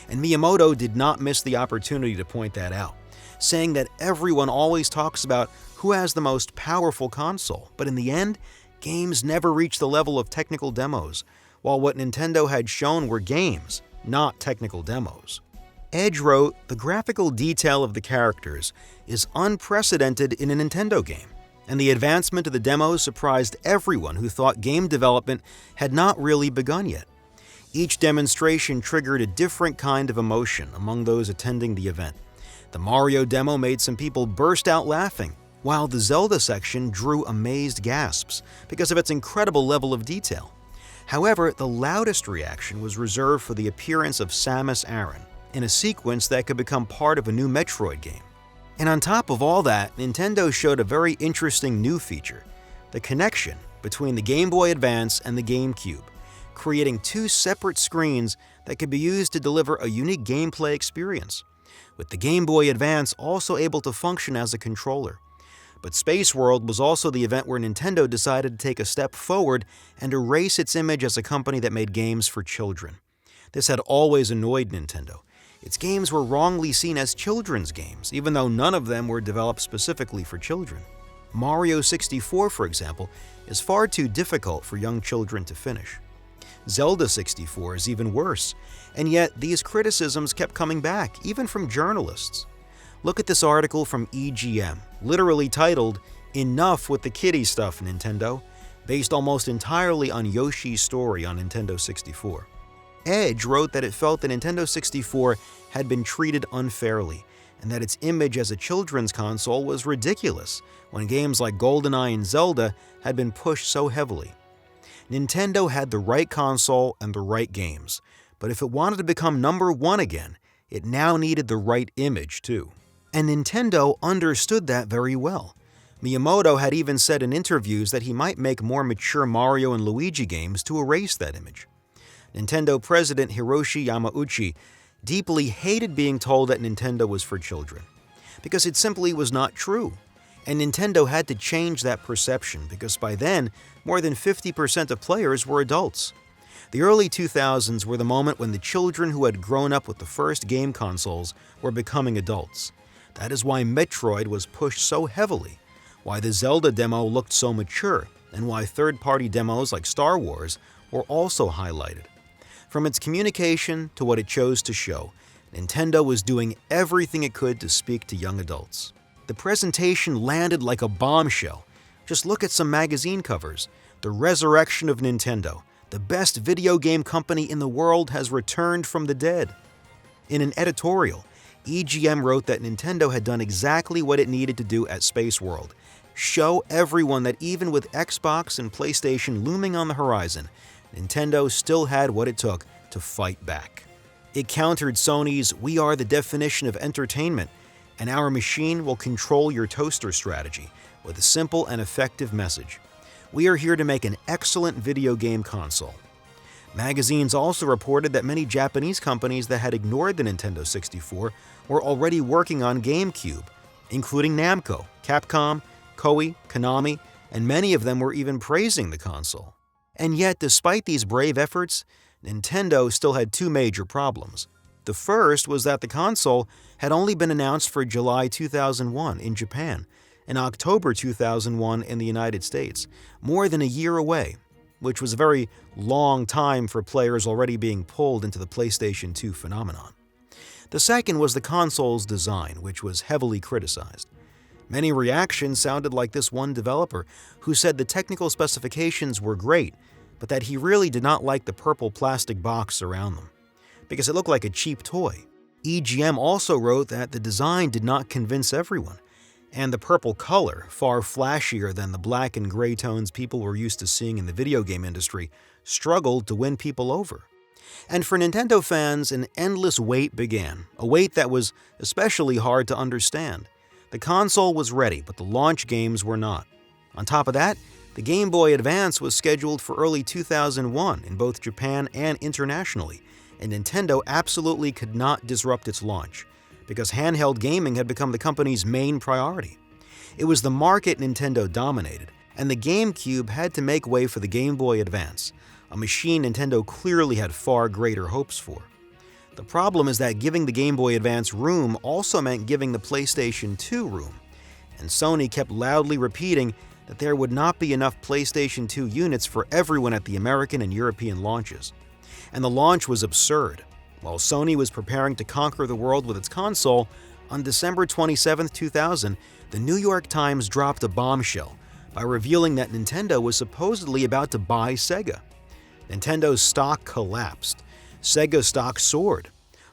And Miyamoto did not miss the opportunity to point that out, saying that everyone always talks about who has the most powerful console, but in the end, games never reach the level of technical demos, while what Nintendo had shown were games, not technical demos. Edge wrote, "The graphical detail of the characters is unprecedented in a Nintendo game, and the advancement of the demos surprised everyone who thought game development had not really begun yet. Each demonstration triggered a different kind of emotion among those attending the event. The Mario demo made some people burst out laughing, while the Zelda section drew amazed gasps because of its incredible level of detail. However, the loudest reaction was reserved for the appearance of Samus Aran in a sequence that could become part of a new Metroid game. And on top of all that, Nintendo showed a very interesting new feature, the connection between the Game Boy Advance and the GameCube, creating two separate screens that could be used to deliver a unique gameplay experience, with the Game Boy Advance also able to function as a controller. But Space World was also the event where Nintendo decided to take a step forward and erase its image as a company that made games for children. This had always annoyed Nintendo. Its games were wrongly seen as children's games, even though none of them were developed specifically for children. Mario 64, for example, is far too difficult for young children to finish. Zelda 64 is even worse, and yet these criticisms kept coming back, even from journalists. Look at this article from EGM, literally titled, "Enough with the kiddie stuff, Nintendo," based almost entirely on Yoshi's story on Nintendo 64. Edge wrote that it felt the Nintendo 64 had been treated unfairly, and that its image as a children's console was ridiculous when games like GoldenEye and Zelda had been pushed so heavily. Nintendo had the right console and the right games, but if it wanted to become number one again, it now needed the right image too. And Nintendo understood that very well. Miyamoto had even said in interviews that he might make more mature Mario and Luigi games to erase that image. Nintendo president Hiroshi Yamauchi deeply hated being told that Nintendo was for children, because it simply was not true. And Nintendo had to change that perception because by then, more than 50% of players were adults. The early 2000s were the moment when the children who had grown up with the first game consoles were becoming adults. That is why Metroid was pushed so heavily, why the Zelda demo looked so mature, and why third-party demos like Star Wars were also highlighted. From its communication to what it chose to show, Nintendo was doing everything it could to speak to young adults. The presentation landed like a bombshell. Just look at some magazine covers. The resurrection of Nintendo, the best video game company in the world, has returned from the dead. In an editorial, EGM wrote that Nintendo had done exactly what it needed to do at Space World, show everyone that even with Xbox and PlayStation looming on the horizon, Nintendo still had what it took to fight back. It countered Sony's "We are the definition of entertainment, and our machine will control your toaster" strategy with a simple and effective message. We are here to make an excellent video game console. Magazines also reported that many Japanese companies that had ignored the Nintendo 64 were already working on GameCube, including Namco, Capcom, Koei, Konami, and many of them were even praising the console. And yet, despite these brave efforts, Nintendo still had two major problems. The first was that the console had only been announced for July 2001 in Japan and October 2001 in the United States, more than a year away, which was a very long time for players already being pulled into the PlayStation 2 phenomenon. The second was the console's design, which was heavily criticized. Many reactions sounded like this one developer who said the technical specifications were great, but that he really did not like the purple plastic box around them, because it looked like a cheap toy. EGM also wrote that the design did not convince everyone, and the purple color, far flashier than the black and gray tones people were used to seeing in the video game industry, struggled to win people over. And for Nintendo fans, an endless wait began, a wait that was especially hard to understand. The console was ready, but the launch games were not. On top of that, the Game Boy Advance was scheduled for early 2001 in both Japan and internationally, and Nintendo absolutely could not disrupt its launch, because handheld gaming had become the company's main priority. It was the market Nintendo dominated, and the GameCube had to make way for the Game Boy Advance, a machine Nintendo clearly had far greater hopes for. The problem is that giving the Game Boy Advance room also meant giving the PlayStation 2 room, and Sony kept loudly repeating that there would not be enough PlayStation 2 units for everyone at the American and European launches. And the launch was absurd. While Sony was preparing to conquer the world with its console, on December 27, 2000, the New York Times dropped a bombshell by revealing that Nintendo was supposedly about to buy Sega. Nintendo's stock collapsed. Sega's stock soared.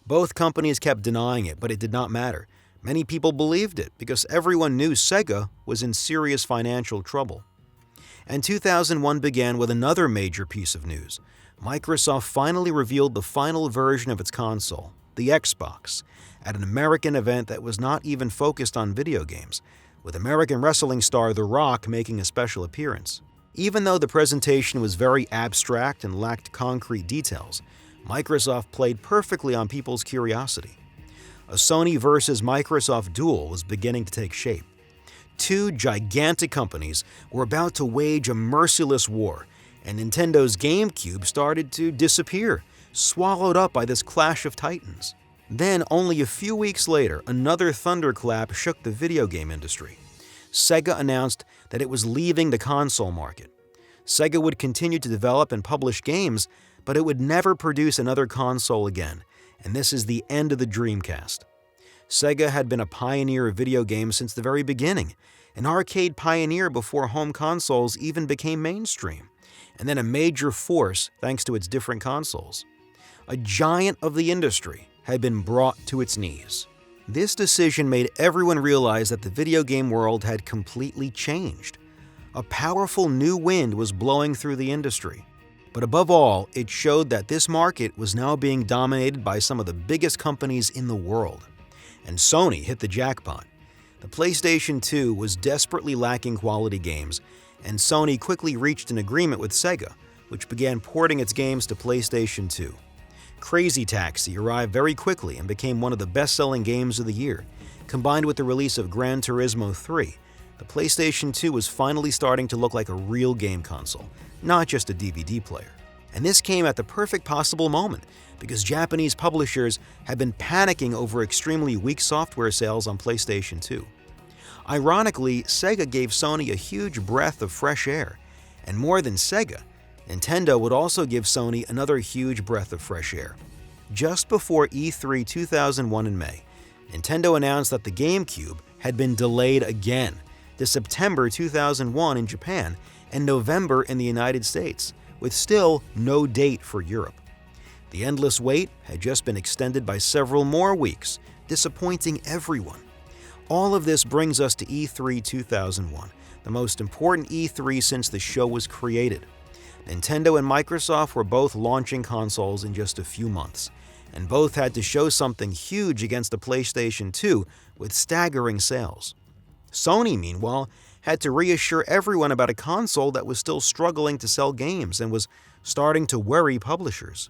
Both companies kept denying it, but it did not matter. Many people believed it because everyone knew Sega was in serious financial trouble. And 2001 began with another major piece of news. Microsoft finally revealed the final version of its console, the Xbox, at an American event that was not even focused on video games, with American wrestling star The Rock making a special appearance. Even though the presentation was very abstract and lacked concrete details, Microsoft played perfectly on people's curiosity. A Sony versus Microsoft duel was beginning to take shape. Two gigantic companies were about to wage a merciless war, and Nintendo's GameCube started to disappear, swallowed up by this clash of titans. Then, only a few weeks later, another thunderclap shook the video game industry. Sega announced that it was leaving the console market. Sega would continue to develop and publish games, but it would never produce another console again, and this is the end of the Dreamcast. Sega had been a pioneer of video games since the very beginning, an arcade pioneer before home consoles even became mainstream, and then a major force thanks to its different consoles. A giant of the industry had been brought to its knees. This decision made everyone realize that the video game world had completely changed. A powerful new wind was blowing through the industry. But above all, it showed that this market was now being dominated by some of the biggest companies in the world. And Sony hit the jackpot. The PlayStation 2 was desperately lacking quality games, and Sony quickly reached an agreement with Sega, which began porting its games to PlayStation 2. Crazy Taxi arrived very quickly and became one of the best-selling games of the year. Combined with the release of Gran Turismo 3, the PlayStation 2 was finally starting to look like a real game console, not just a DVD player. And this came at the perfect possible moment, because Japanese publishers had been panicking over extremely weak software sales on PlayStation 2. Ironically, Sega gave Sony a huge breath of fresh air, and more than Sega, Nintendo would also give Sony another huge breath of fresh air. Just before E3 2001 in May, Nintendo announced that the GameCube had been delayed again to September 2001 in Japan and November in the United States, with still no date for Europe. The endless wait had just been extended by several more weeks, disappointing everyone. All of this brings us to E3 2001, the most important E3 since the show was created. Nintendo and Microsoft were both launching consoles in just a few months, and both had to show something huge against the PlayStation 2 with staggering sales. Sony, meanwhile, had to reassure everyone about a console that was still struggling to sell games and was starting to worry publishers.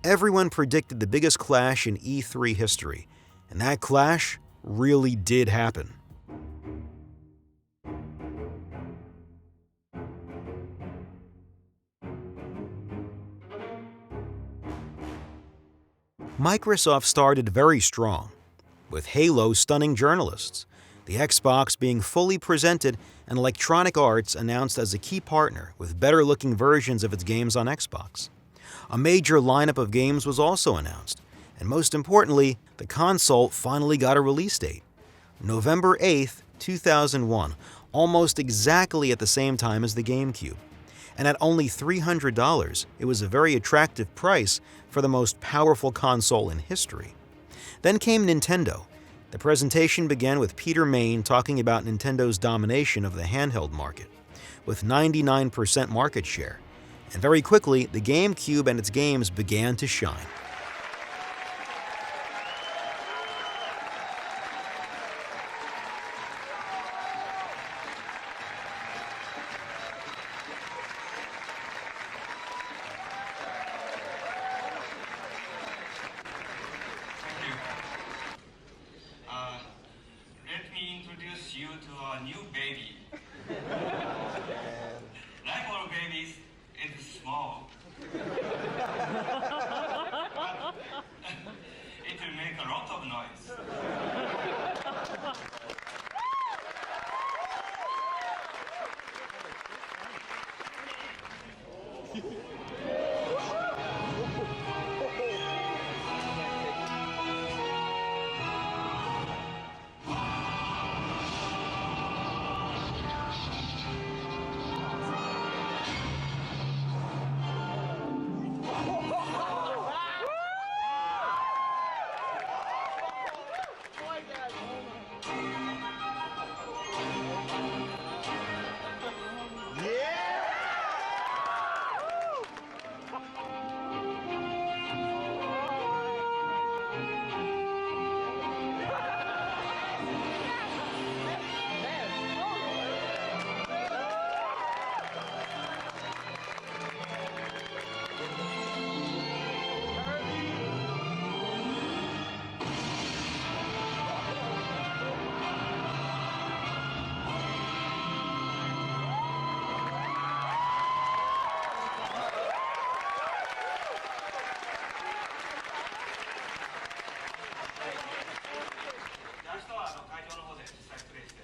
Everyone predicted the biggest clash in E3 history, and that clash really did happen. Microsoft started very strong, with Halo stunning journalists, the Xbox being fully presented and Electronic Arts announced as a key partner with better-looking versions of its games on Xbox. A major lineup of games was also announced, and most importantly, the console finally got a release date. November 8th, 2001, almost exactly at the same time as the GameCube. And at only $300, it was a very attractive price for the most powerful console in history. Then came Nintendo. The presentation began with Peter Main talking about Nintendo's domination of the handheld market, with 99% market share. And very quickly, the GameCube and its games began to shine. Let me introduce you to a new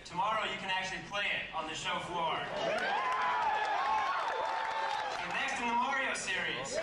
Tomorrow you can actually play it on the show floor. And next in the Mario series.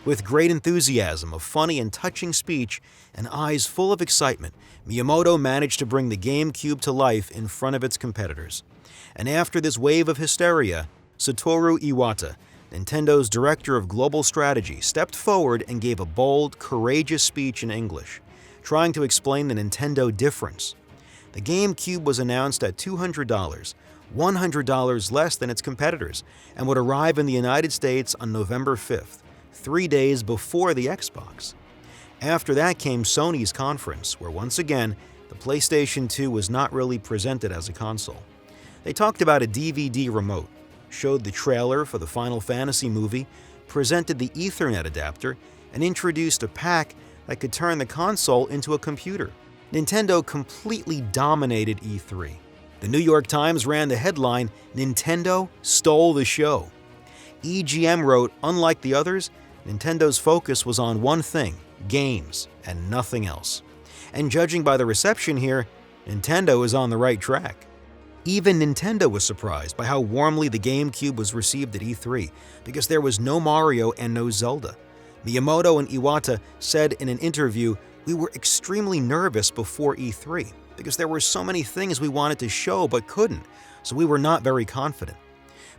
With great enthusiasm, a funny and touching speech, and eyes full of excitement, Miyamoto managed to bring the GameCube to life in front of its competitors. And after this wave of hysteria, Satoru Iwata, Nintendo's director of global strategy, stepped forward and gave a bold, courageous speech in English, trying to explain the Nintendo difference. The GameCube was announced at $200, $100 less than its competitors, and would arrive in the United States on November 5th. 3 days before the Xbox. After that came Sony's conference, where once again, the PlayStation 2 was not really presented as a console. They talked about a DVD remote, showed the trailer for the Final Fantasy movie, presented the Ethernet adapter, and introduced a pack that could turn the console into a computer. Nintendo completely dominated E3. The New York Times ran the headline, "Nintendo stole the show." EGM wrote, unlike the others, Nintendo's focus was on one thing, games, and nothing else. And judging by the reception here, Nintendo is on the right track. Even Nintendo was surprised by how warmly the GameCube was received at E3, because there was no Mario and no Zelda. Miyamoto and Iwata said in an interview, "We were extremely nervous before E3, because there were so many things we wanted to show but couldn't, so we were not very confident."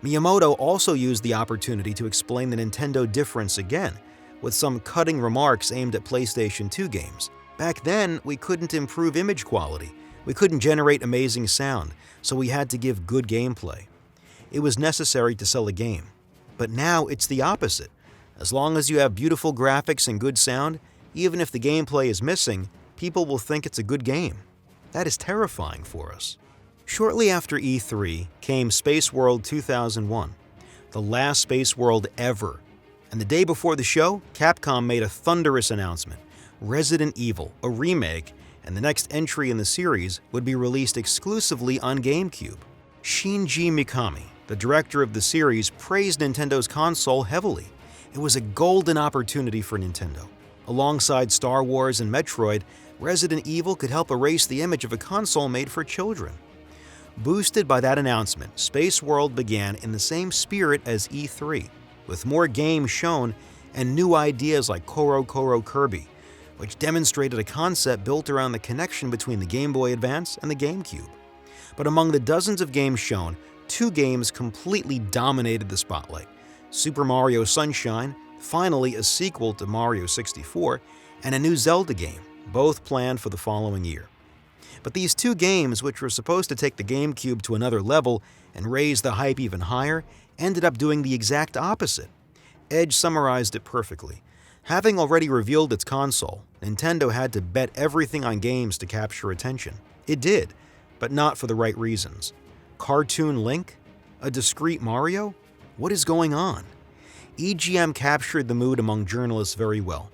Miyamoto also used the opportunity to explain the Nintendo difference again, with some cutting remarks aimed at PlayStation 2 games. Back then, we couldn't improve image quality, we couldn't generate amazing sound, so we had to give good gameplay. It was necessary to sell a game. But now it's the opposite. As long as you have beautiful graphics and good sound, even if the gameplay is missing, people will think it's a good game. That is terrifying for us. Shortly after E3 came Space World 2001, the last Space World ever. And the day before the show, Capcom made a thunderous announcement. Resident Evil, a remake, and the next entry in the series would be released exclusively on GameCube. Shinji Mikami, the director of the series, praised Nintendo's console heavily. It was a golden opportunity for Nintendo. Alongside Star Wars and Metroid, Resident Evil could help erase the image of a console made for children. Boosted by that announcement, Space World began in the same spirit as E3, with more games shown and new ideas like Koro Koro Kirby, which demonstrated a concept built around the connection between the Game Boy Advance and the GameCube. But among the dozens of games shown, 2 games completely dominated the spotlight: Super Mario Sunshine, finally a sequel to Mario 64, and a new Zelda game, both planned for the following year. But these 2 games, which were supposed to take the GameCube to another level and raise the hype even higher, ended up doing the exact opposite. Edge summarized it perfectly. Having already revealed its console, Nintendo had to bet everything on games to capture attention. It did, but not for the right reasons. Cartoon Link? A discrete Mario? What is going on? EGM captured the mood among journalists very well.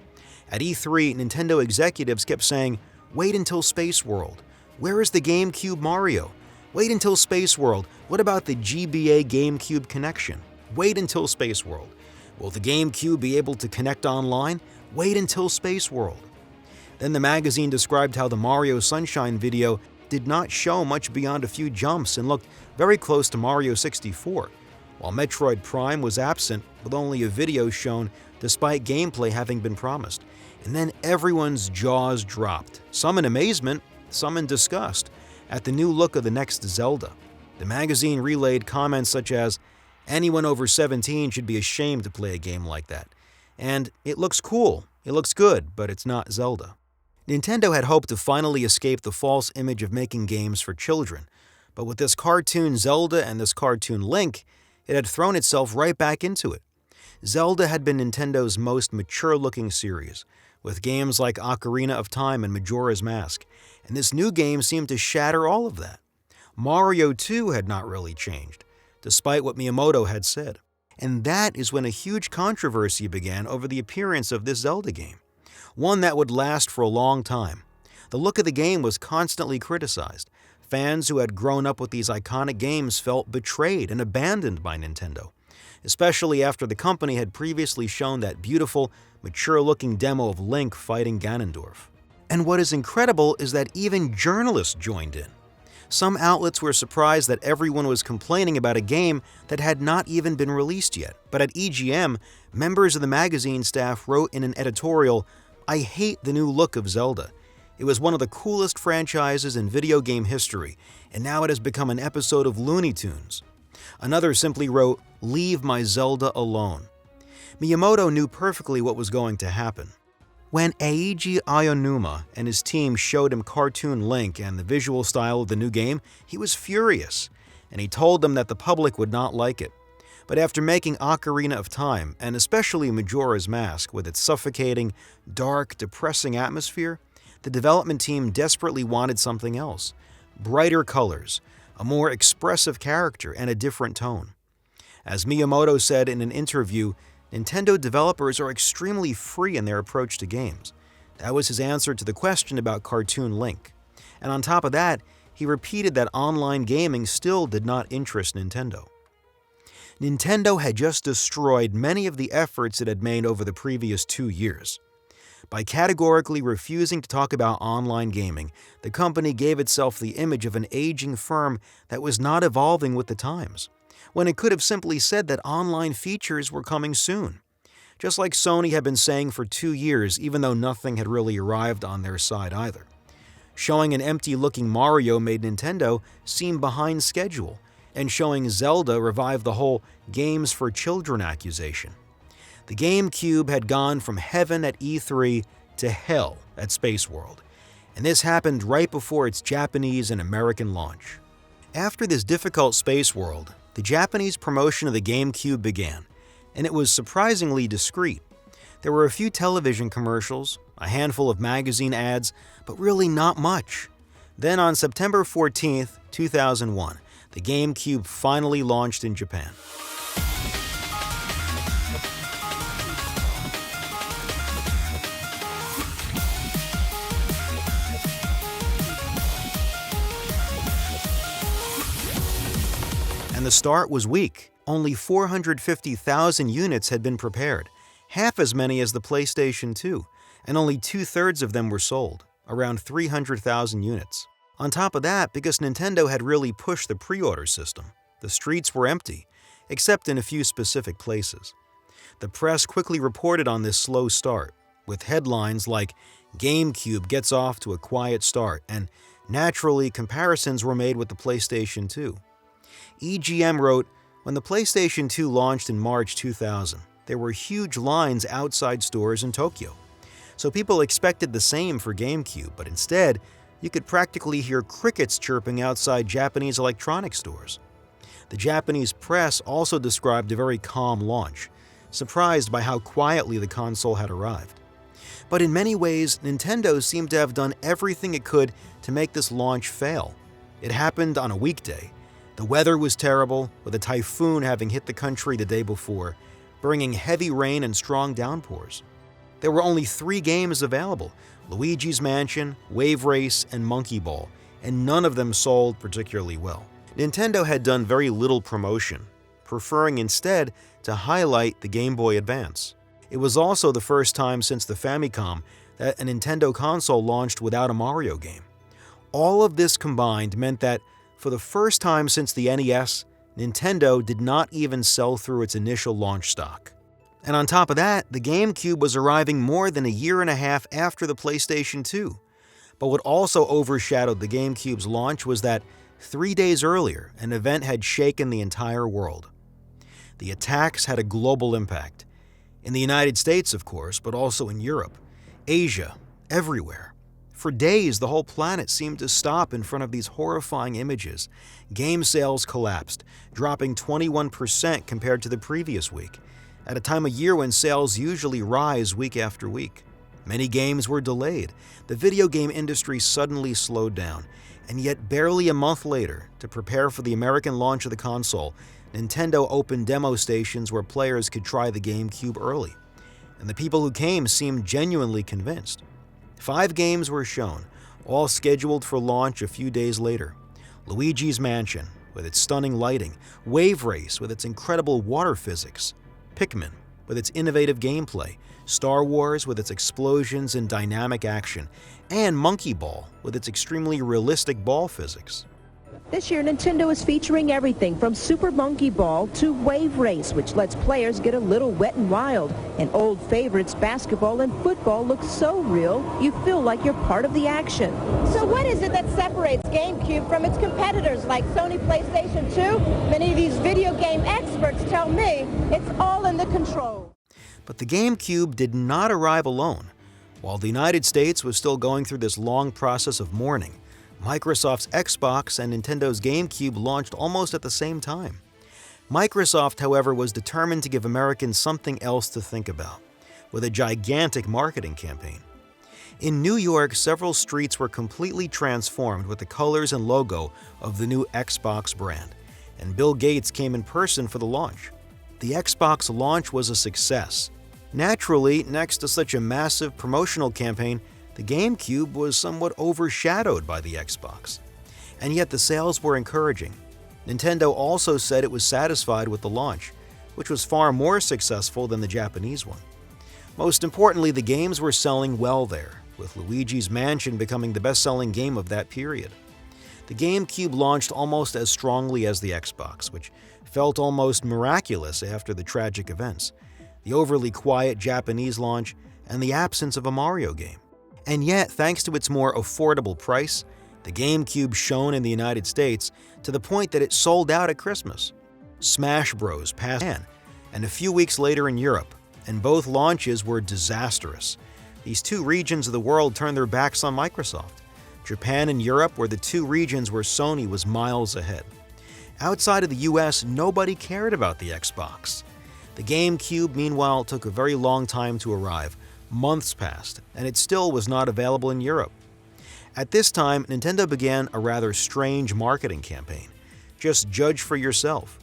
At E3, Nintendo executives kept saying, "Wait until Space World. Where is the GameCube Mario? Wait until Space World. What about the GBA GameCube connection? Wait until Space World. Will the GameCube be able to connect online? Wait until Space World." Then the magazine described how the Mario Sunshine video did not show much beyond a few jumps and looked very close to Mario 64, while Metroid Prime was absent with only a video shown despite gameplay having been promised. And then everyone's jaws dropped, some in amazement, some in disgust, at the new look of the next Zelda. The magazine relayed comments such as, "Anyone over 17 should be ashamed to play a game like that," and "It looks cool, it looks good, but it's not Zelda." Nintendo had hoped to finally escape the false image of making games for children, but with this cartoon Zelda and this cartoon Link, it had thrown itself right back into it. Zelda had been Nintendo's most mature-looking series, with games like Ocarina of Time and Majora's Mask, and this new game seemed to shatter all of that. Mario 2 had not really changed, despite what Miyamoto had said. And that is when a huge controversy began over the appearance of this Zelda game, one that would last for a long time. The look of the game was constantly criticized. Fans who had grown up with these iconic games felt betrayed and abandoned by Nintendo, especially after the company had previously shown that beautiful, mature-looking demo of Link fighting Ganondorf. And what is incredible is that even journalists joined in. Some outlets were surprised that everyone was complaining about a game that had not even been released yet. But at EGM, members of the magazine staff wrote in an editorial, "I hate the new look of Zelda. It was one of the coolest franchises in video game history, and now it has become an episode of Looney Tunes." Another simply wrote, "Leave my Zelda alone." Miyamoto knew perfectly what was going to happen. When Eiji Aonuma and his team showed him Cartoon Link and the visual style of the new game, he was furious, and he told them that the public would not like it. But after making Ocarina of Time, and especially Majora's Mask with its suffocating, dark, depressing atmosphere, the development team desperately wanted something else: brighter colors, a more expressive character, and a different tone. As Miyamoto said in an interview, Nintendo developers are extremely free in their approach to games. That was his answer to the question about Cartoon Link. And on top of that, he repeated that online gaming still did not interest Nintendo. Nintendo had just destroyed many of the efforts it had made over the previous 2 years. By categorically refusing to talk about online gaming, the company gave itself the image of an aging firm that was not evolving with the times, when it could have simply said that online features were coming soon. Just like Sony had been saying for 2 years, even though nothing had really arrived on their side either. Showing an empty-looking Mario made Nintendo seem behind schedule, and showing Zelda revived the whole games for children accusation. The GameCube had gone from heaven at E3 to hell at Space World, and this happened right before its Japanese and American launch. After this difficult Space World, the Japanese promotion of the GameCube began, and it was surprisingly discreet. There were a few television commercials, a handful of magazine ads, but really not much. Then on September 14th, 2001, the GameCube finally launched in Japan. the start was weak. Only 450,000 units had been prepared, half as many as the PlayStation 2, and only 2/3 of them were sold, around 300,000 units. On top of that, because Nintendo had really pushed the pre-order system, the streets were empty, except in a few specific places. The press quickly reported on this slow start, with headlines like "GameCube gets off to a quiet start," and naturally, comparisons were made with the PlayStation 2. EGM wrote, "When the PlayStation 2 launched in March 2000, there were huge lines outside stores in Tokyo. So people expected the same for GameCube, but instead, you could practically hear crickets chirping outside Japanese electronics stores." The Japanese press also described a very calm launch, surprised by how quietly the console had arrived. But in many ways, Nintendo seemed to have done everything it could to make this launch fail. It happened on a weekday. The weather was terrible, with a typhoon having hit the country the day before, bringing heavy rain and strong downpours. There were only 3 games available: Luigi's Mansion, Wave Race, and Monkey Ball, and none of them sold particularly well. Nintendo had done very little promotion, preferring instead to highlight the Game Boy Advance. It was also the first time since the Famicom that a Nintendo console launched without a Mario game. All of this combined meant that, for the first time since the NES, Nintendo did not even sell through its initial launch stock. And on top of that, the GameCube was arriving more than a year and a half after the PlayStation 2. But what also overshadowed the GameCube's launch was that 3 days earlier, an event had shaken the entire world. The attacks had a global impact. In the United States, of course, but also in Europe, Asia, everywhere. For days, the whole planet seemed to stop in front of these horrifying images. Game sales collapsed, dropping 21% compared to the previous week, at a time of year when sales usually rise week after week. Many games were delayed. The video game industry suddenly slowed down, and yet barely a month later, to prepare for the American launch of the console, Nintendo opened demo stations where players could try the GameCube early, and the people who came seemed genuinely convinced. 5 games were shown, all scheduled for launch a few days later. Luigi's Mansion, with its stunning lighting, Wave Race, with its incredible water physics, Pikmin, with its innovative gameplay, Star Wars, with its explosions and dynamic action, and Monkey Ball, with its extremely realistic ball physics. This year, Nintendo is featuring everything from Super Monkey Ball to Wave Race, which lets players get a little wet and wild. And old favorites, basketball and football, look so real, you feel like you're part of the action. So what is it that separates GameCube from its competitors like Sony PlayStation 2? Many of these video game experts tell me it's all in the control. But the GameCube did not arrive alone. While the United States was still going through this long process of mourning, Microsoft's Xbox and Nintendo's GameCube launched almost at the same time. Microsoft, however, was determined to give Americans something else to think about, with a gigantic marketing campaign. In New York, several streets were completely transformed with the colors and logo of the new Xbox brand, and Bill Gates came in person for the launch. The Xbox launch was a success. Naturally, next to such a massive promotional campaign, the GameCube was somewhat overshadowed by the Xbox. And yet the sales were encouraging. Nintendo also said it was satisfied with the launch, which was far more successful than the Japanese one. Most importantly, the games were selling well there, with Luigi's Mansion becoming the best-selling game of that period. The GameCube launched almost as strongly as the Xbox, which felt almost miraculous after the tragic events, the overly quiet Japanese launch, and the absence of a Mario game. And yet, thanks to its more affordable price, the GameCube shone in the United States to the point that it sold out at Christmas. Smash Bros. Passed Japan, and a few weeks later in Europe, and both launches were disastrous. These 2 regions of the world turned their backs on Microsoft. Japan and Europe were the 2 regions where Sony was miles ahead. Outside of the US, nobody cared about the Xbox. The GameCube, meanwhile, took a very long time to arrive. Months passed, and it still was not available in Europe. At this time, Nintendo began a rather strange marketing campaign. Just judge for yourself.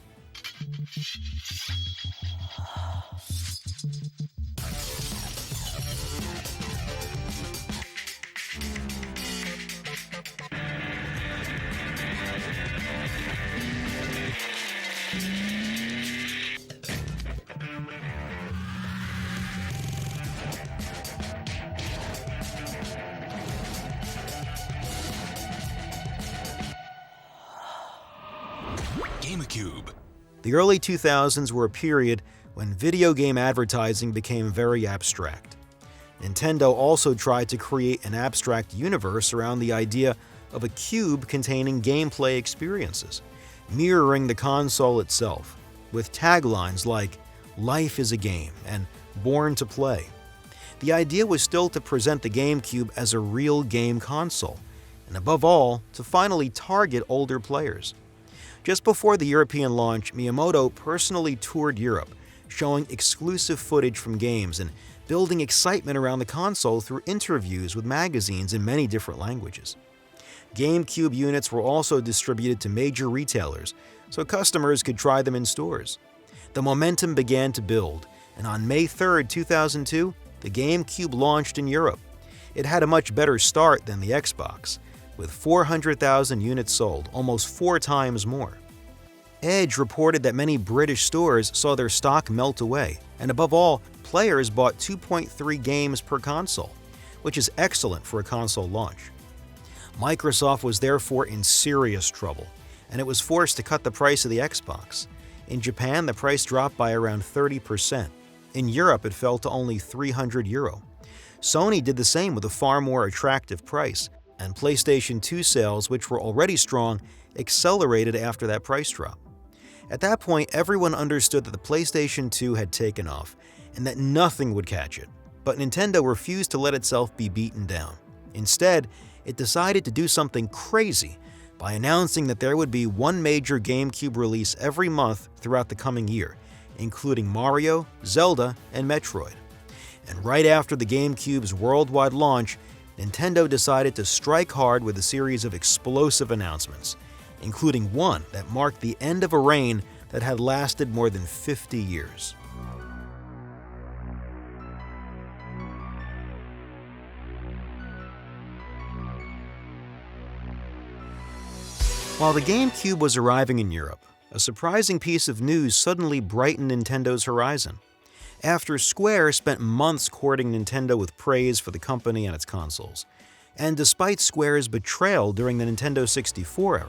GameCube. The early 2000s were a period when video game advertising became very abstract. Nintendo also tried to create an abstract universe around the idea of a cube containing gameplay experiences, mirroring the console itself, with taglines like "Life is a game" and "Born to Play." The idea was still to present the GameCube as a real game console, and above all, to finally target older players. Just before the European launch, Miyamoto personally toured Europe, showing exclusive footage from games and building excitement around the console through interviews with magazines in many different languages. GameCube units were also distributed to major retailers, so customers could try them in stores. The momentum began to build, and on May 3, 2002, the GameCube launched in Europe. It had a much better start than the Xbox, with 400,000 units sold, almost 4 times more. Edge reported that many British stores saw their stock melt away, and above all, players bought 2.3 games per console, which is excellent for a console launch. Microsoft was therefore in serious trouble, and it was forced to cut the price of the Xbox. In Japan, the price dropped by around 30%. In Europe, it fell to only €300. Sony did the same with a far more attractive price, and PlayStation 2 sales, which were already strong, accelerated after that price drop. At that point, everyone understood that the PlayStation 2 had taken off, and that nothing would catch it. But Nintendo refused to let itself be beaten down. Instead, it decided to do something crazy by announcing that there would be one major GameCube release every month throughout the coming year, including Mario, Zelda, and Metroid. And right after the GameCube's worldwide launch, Nintendo decided to strike hard with a series of explosive announcements, including one that marked the end of a reign that had lasted more than 50 years. While the GameCube was arriving in Europe, a surprising piece of news suddenly brightened Nintendo's horizon. After Square spent months courting Nintendo with praise for the company and its consoles, and despite Square's betrayal during the Nintendo 64 era,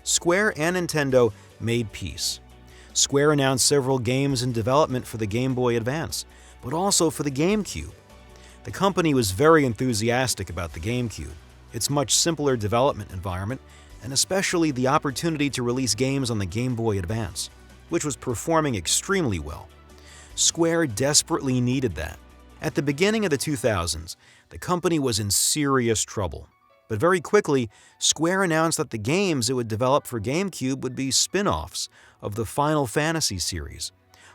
Square and Nintendo made peace. Square announced several games in development for the Game Boy Advance, but also for the GameCube. The company was very enthusiastic about the GameCube, its much simpler development environment, and especially the opportunity to release games on the Game Boy Advance, which was performing extremely well. Square desperately needed that. At the beginning of the 2000s, the company was in serious trouble. But very quickly, Square announced that the games it would develop for GameCube would be spin-offs of the Final Fantasy series,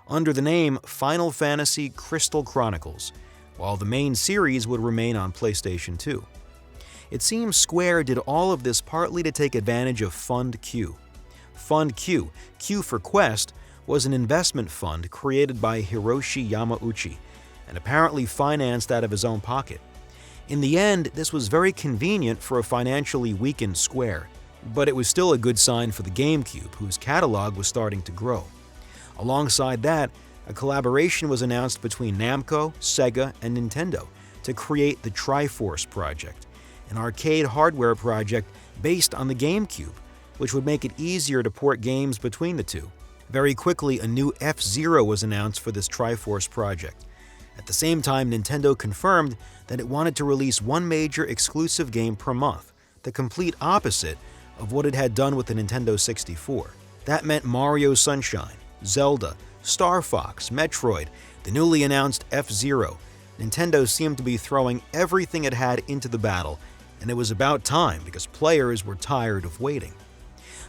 under the name Final Fantasy Crystal Chronicles, while the main series would remain on PlayStation 2. It seems Square did all of this partly to take advantage of Fund Q. Fund Q, Q for Quest, was an investment fund created by Hiroshi Yamauchi and apparently financed out of his own pocket. In the end, this was very convenient for a financially weakened Square, but it was still a good sign for the GameCube, whose catalog was starting to grow. Alongside that, a collaboration was announced between Namco, Sega, and Nintendo to create the Triforce Project, an arcade hardware project based on the GameCube, which would make it easier to port games between the two. Very quickly, a new F-Zero was announced for this Triforce project. At the same time, Nintendo confirmed that it wanted to release one major exclusive game per month, the complete opposite of what it had done with the Nintendo 64. That meant Mario Sunshine, Zelda, Star Fox, Metroid, the newly announced F-Zero. Nintendo seemed to be throwing everything it had into the battle, and it was about time because players were tired of waiting.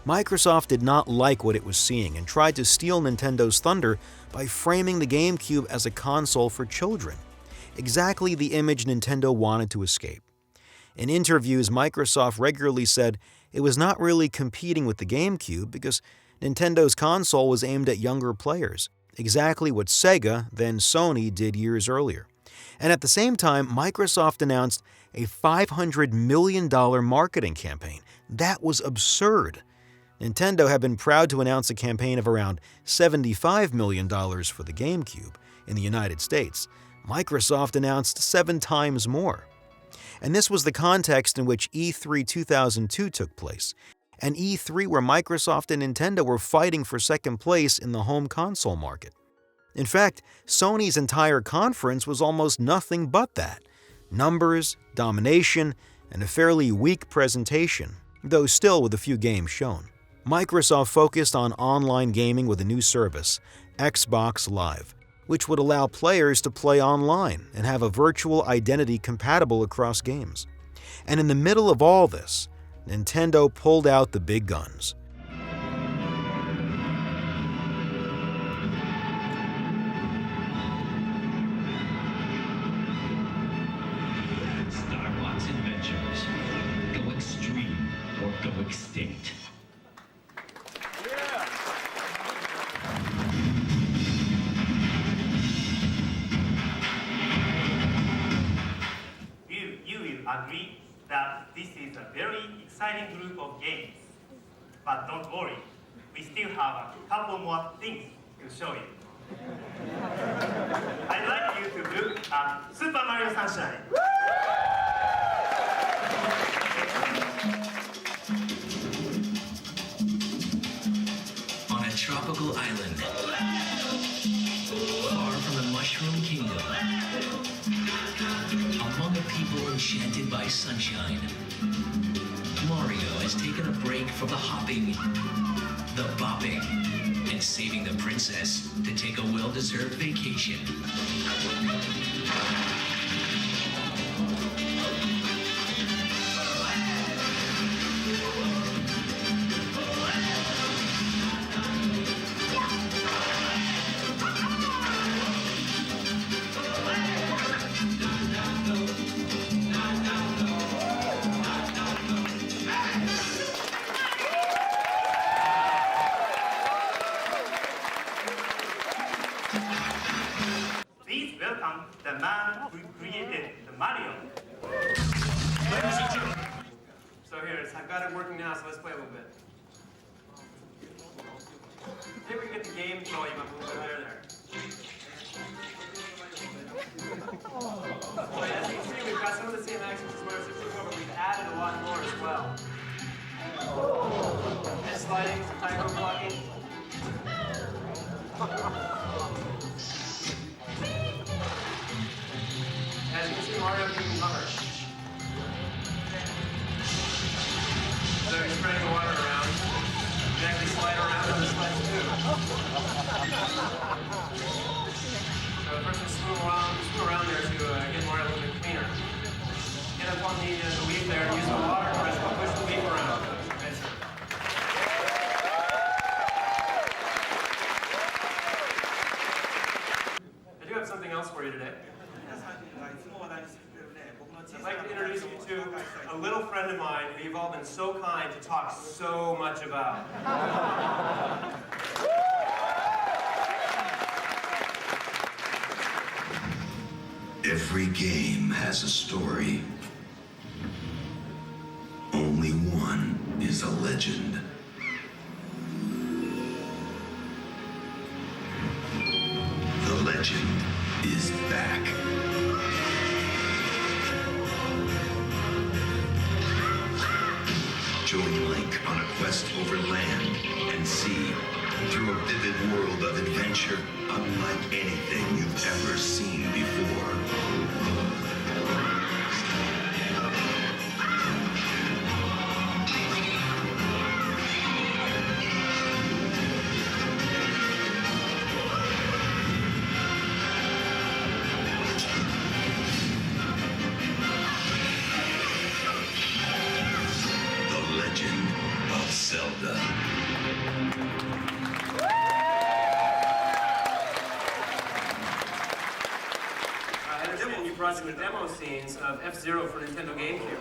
Microsoft did not like what it was seeing and tried to steal Nintendo's thunder by framing the GameCube as a console for children, exactly the image Nintendo wanted to escape. In interviews, Microsoft regularly said it was not really competing with the GameCube because Nintendo's console was aimed at younger players, exactly what Sega, then Sony, did years earlier. And at the same time, Microsoft announced a $500 million marketing campaign. That was absurd. Nintendo had been proud to announce a campaign of around $75 million for the GameCube in the United States. Microsoft announced 7 times more. And this was the context in which E3 2002 took place. and E3 where Microsoft and Nintendo were fighting for second place in the home console market. In fact, Sony's entire conference was almost nothing but that: numbers, domination, and a fairly weak presentation, though still with a few games shown. Microsoft focused on online gaming with a new service, Xbox Live, which would allow players to play online and have a virtual identity compatible across games. And in the middle of all this, Nintendo pulled out the big guns. Star Wars Adventures. Go extreme or go extinct. You will agree that this is a very exciting group of games. But don't worry, we still have a couple more things to show you. I'd like you to look at Super Mario Sunshine. On a tropical island, far from the Mushroom Kingdom, among a people enchanted by sunshine, Mario has taken a break from the hopping, the bopping, and saving the princess to take a well-deserved vacation. Please welcome the man who created the Mario. So here, I've got it working now, so let's play a little bit. Maybe we can get the game volume up a little bit higher there. So as you can see, we've got some of the same actions as Mario 64, but we've added a lot more as well. Head sliding, some typhoon blocking. As you can see, Mario can hover. So you're spreading the water around. You can actually slide around in the slides too. So first we swim around there to get Mario a little bit cleaner. Get up on the leaf there and use the water press to push the leaf around. I do have something else for you today. I'd like to introduce you to a little friend of mine who you've all been so kind to talk so much about. Every game has a story. Only one is a legend. The legend is back. Join Link on a quest over land and sea through a vivid world of adventure unlike anything you've ever seen before. The Legend of Zelda. I understand you brought some demo scenes of F-Zero for Nintendo GameCube.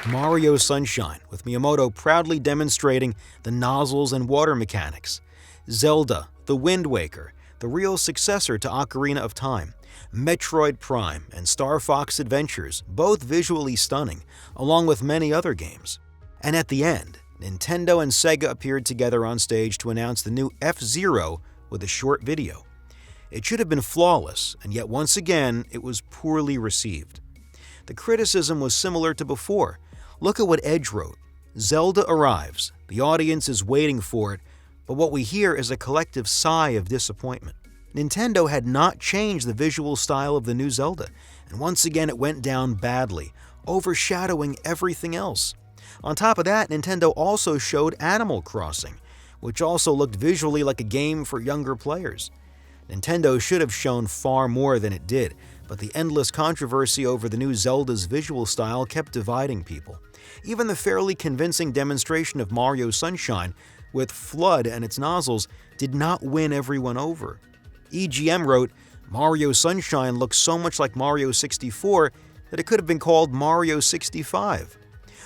Mario Sunshine, with Miyamoto proudly demonstrating the nozzles and water mechanics. Zelda, The Wind Waker, the real successor to Ocarina of Time, Metroid Prime, and Star Fox Adventures, both visually stunning, along with many other games. And at the end, Nintendo and Sega appeared together on stage to announce the new F-Zero with a short video. It should have been flawless, and yet once again, it was poorly received. The criticism was similar to before. Look at what Edge wrote. Zelda arrives, the audience is waiting for it, but what we hear is a collective sigh of disappointment. Nintendo had not changed the visual style of the new Zelda, and once again it went down badly, overshadowing everything else. On top of that, Nintendo also showed Animal Crossing, which also looked visually like a game for younger players. Nintendo should have shown far more than it did, but the endless controversy over the new Zelda's visual style kept dividing people. Even the fairly convincing demonstration of Mario Sunshine, with FLUDD and its nozzles, did not win everyone over. EGM wrote, Mario Sunshine looks so much like Mario 64 that it could have been called Mario 65.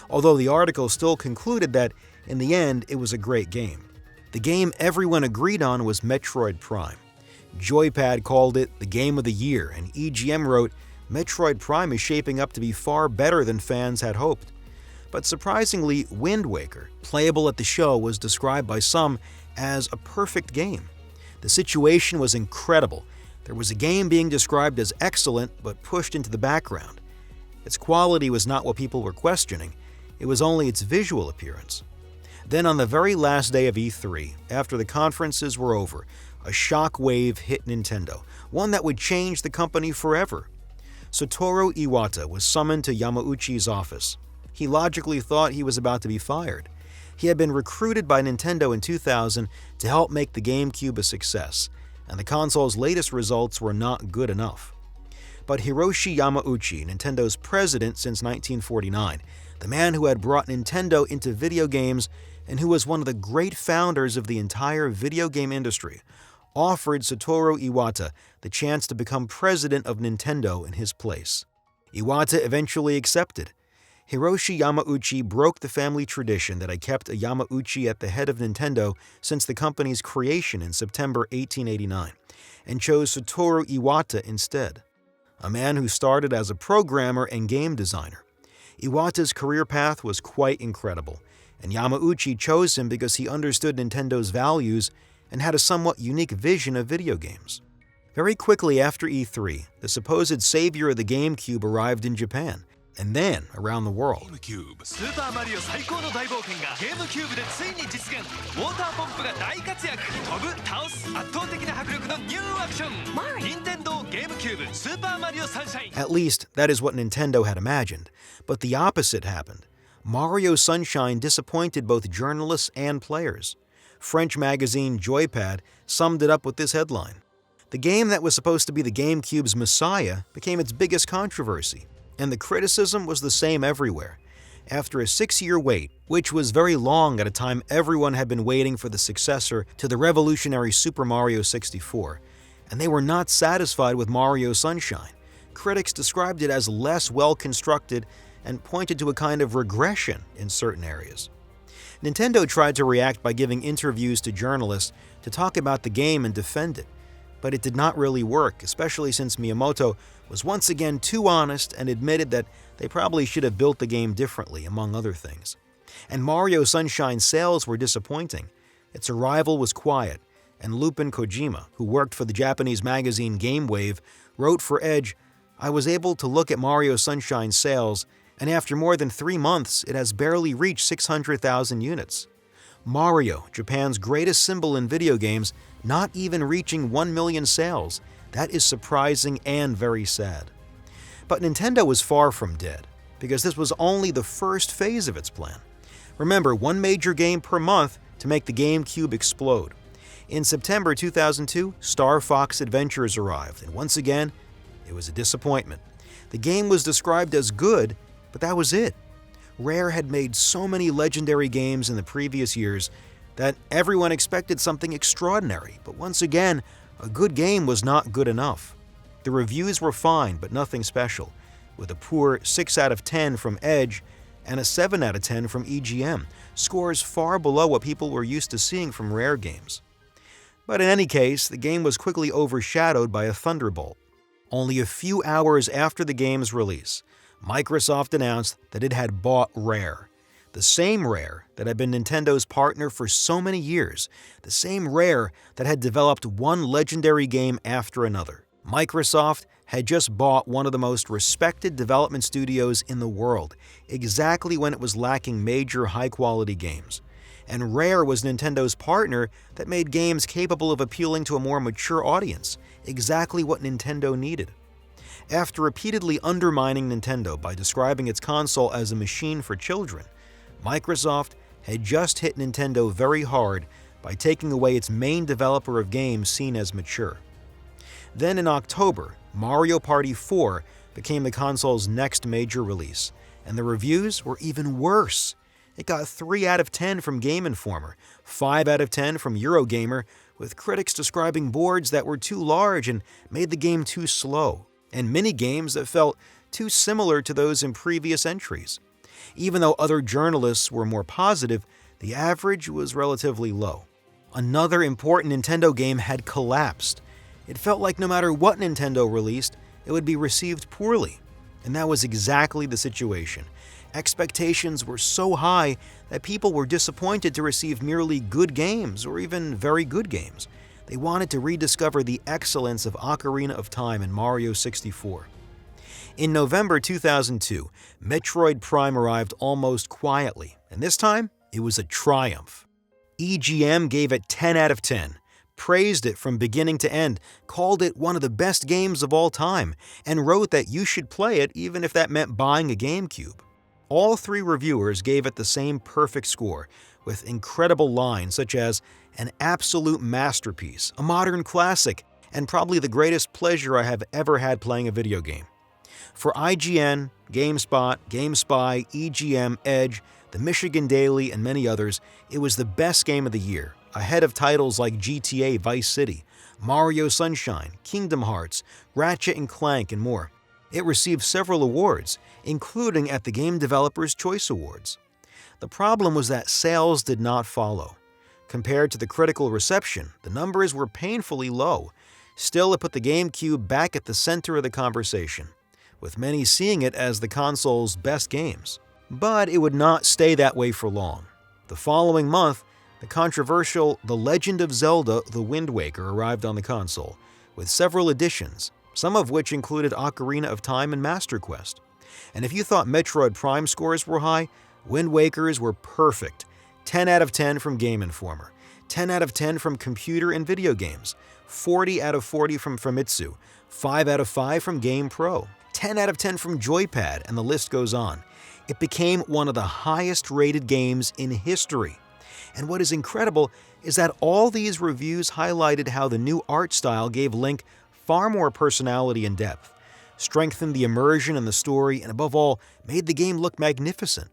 Although the article still concluded that, in the end, it was a great game. The game everyone agreed on was Metroid Prime. Joypad called it the Game of the Year, and EGM wrote, Metroid Prime is shaping up to be far better than fans had hoped. But surprisingly, Wind Waker, playable at the show, was described by some as a perfect game. The situation was incredible. There was a game being described as excellent, but pushed into the background. Its quality was not what people were questioning. It was only its visual appearance. Then on the very last day of E3, after the conferences were over, a shock wave hit Nintendo, one that would change the company forever. Satoru Iwata was summoned to Yamauchi's office. He logically thought he was about to be fired. He had been recruited by Nintendo in 2000 to help make the GameCube a success, and the console's latest results were not good enough. But Hiroshi Yamauchi, Nintendo's president since 1949, the man who had brought Nintendo into video games and who was one of the great founders of the entire video game industry, offered Satoru Iwata the chance to become president of Nintendo in his place. Iwata eventually accepted. Hiroshi Yamauchi broke the family tradition that had kept a Yamauchi at the head of Nintendo since the company's creation in September 1889, and chose Satoru Iwata instead, a man who started as a programmer and game designer. Iwata's career path was quite incredible, and Yamauchi chose him because he understood Nintendo's values and had a somewhat unique vision of video games. Very quickly after E3, the supposed savior of the GameCube arrived in Japan, and then around the world. At least, that is what Nintendo had imagined, but the opposite happened. Mario Sunshine disappointed both journalists and players. French magazine Joypad summed it up with this headline: The game that was supposed to be the GameCube's messiah became its biggest controversy, and the criticism was the same everywhere. After a 6-year wait, which was very long at a time everyone had been waiting for the successor to the revolutionary Super Mario 64, and they were not satisfied with Mario Sunshine, critics described it as less well-constructed and pointed to a kind of regression in certain areas. Nintendo tried to react by giving interviews to journalists to talk about the game and defend it, but it did not really work, especially since Miyamoto was once again too honest and admitted that they probably should have built the game differently, among other things. And Mario Sunshine's sales were disappointing. Its arrival was quiet, and Lupin Kojima, who worked for the Japanese magazine Game Wave, wrote for Edge, I was able to look at Mario Sunshine's sales, and after more than 3 months, it has barely reached 600,000 units. Mario, Japan's greatest symbol in video games, not even reaching 1 million sales. That is surprising and very sad. But Nintendo was far from dead, because this was only the first phase of its plan. Remember, one major game per month to make the GameCube explode. In September 2002, Star Fox Adventures arrived, and once again, it was a disappointment. The game was described as good, but that was it. Rare had made so many legendary games in the previous years that everyone expected something extraordinary, but once again, a good game was not good enough. The reviews were fine, but nothing special, with a poor 6 out of 10 from Edge and a 7 out of 10 from EGM, scores far below what people were used to seeing from Rare games. But in any case, the game was quickly overshadowed by a thunderbolt. Only a few hours after the game's release, Microsoft announced that it had bought Rare. The same Rare that had been Nintendo's partner for so many years, the same Rare that had developed one legendary game after another. Microsoft had just bought one of the most respected development studios in the world, exactly when it was lacking major high-quality games. And Rare was Nintendo's partner that made games capable of appealing to a more mature audience, exactly what Nintendo needed. After repeatedly undermining Nintendo by describing its console as a machine for children, Microsoft had just hit Nintendo very hard by taking away its main developer of games seen as mature. Then in October, Mario Party 4 became the console's next major release, and the reviews were even worse. It got 3 out of 10 from Game Informer, 5 out of 10 from Eurogamer, with critics describing boards that were too large and made the game too slow, and mini-games that felt too similar to those in previous entries. Even though other journalists were more positive, the average was relatively low. Another important Nintendo game had collapsed. It felt like no matter what Nintendo released, it would be received poorly. And that was exactly the situation. Expectations were so high that people were disappointed to receive merely good games or even very good games. They wanted to rediscover the excellence of Ocarina of Time and Mario 64. In November 2002, Metroid Prime arrived almost quietly, and this time, it was a triumph. EGM gave it 10 out of 10, praised it from beginning to end, called it one of the best games of all time, and wrote that you should play it even if that meant buying a GameCube. All 3 reviewers gave it the same perfect score, with incredible lines such as, "an absolute masterpiece, a modern classic, and probably the greatest pleasure I have ever had playing a video game." For IGN, GameSpot, GameSpy, EGM, Edge, the Michigan Daily, and many others, it was the best game of the year, ahead of titles like GTA Vice City, Mario Sunshine, Kingdom Hearts, Ratchet & Clank, and more. It received several awards, including at the Game Developers' Choice Awards. The problem was that sales did not follow. Compared to the critical reception, the numbers were painfully low. Still, it put the GameCube back at the center of the conversation, with many seeing it as the console's best games. But it would not stay that way for long. The following month, the controversial The Legend of Zelda: The Wind Waker arrived on the console, with several additions, some of which included Ocarina of Time and Master Quest. And if you thought Metroid Prime scores were high, Wind Waker's were perfect. 10 out of 10 from Game Informer, 10 out of 10 from Computer and Video Games, 40 out of 40 from Famitsu, 5 out of 5 from Game Pro, 10 out of 10 from Joypad, and the list goes on. It became one of the highest rated games in history. And what is incredible is that all these reviews highlighted how the new art style gave Link far more personality and depth, strengthened the immersion in the story, and above all, made the game look magnificent.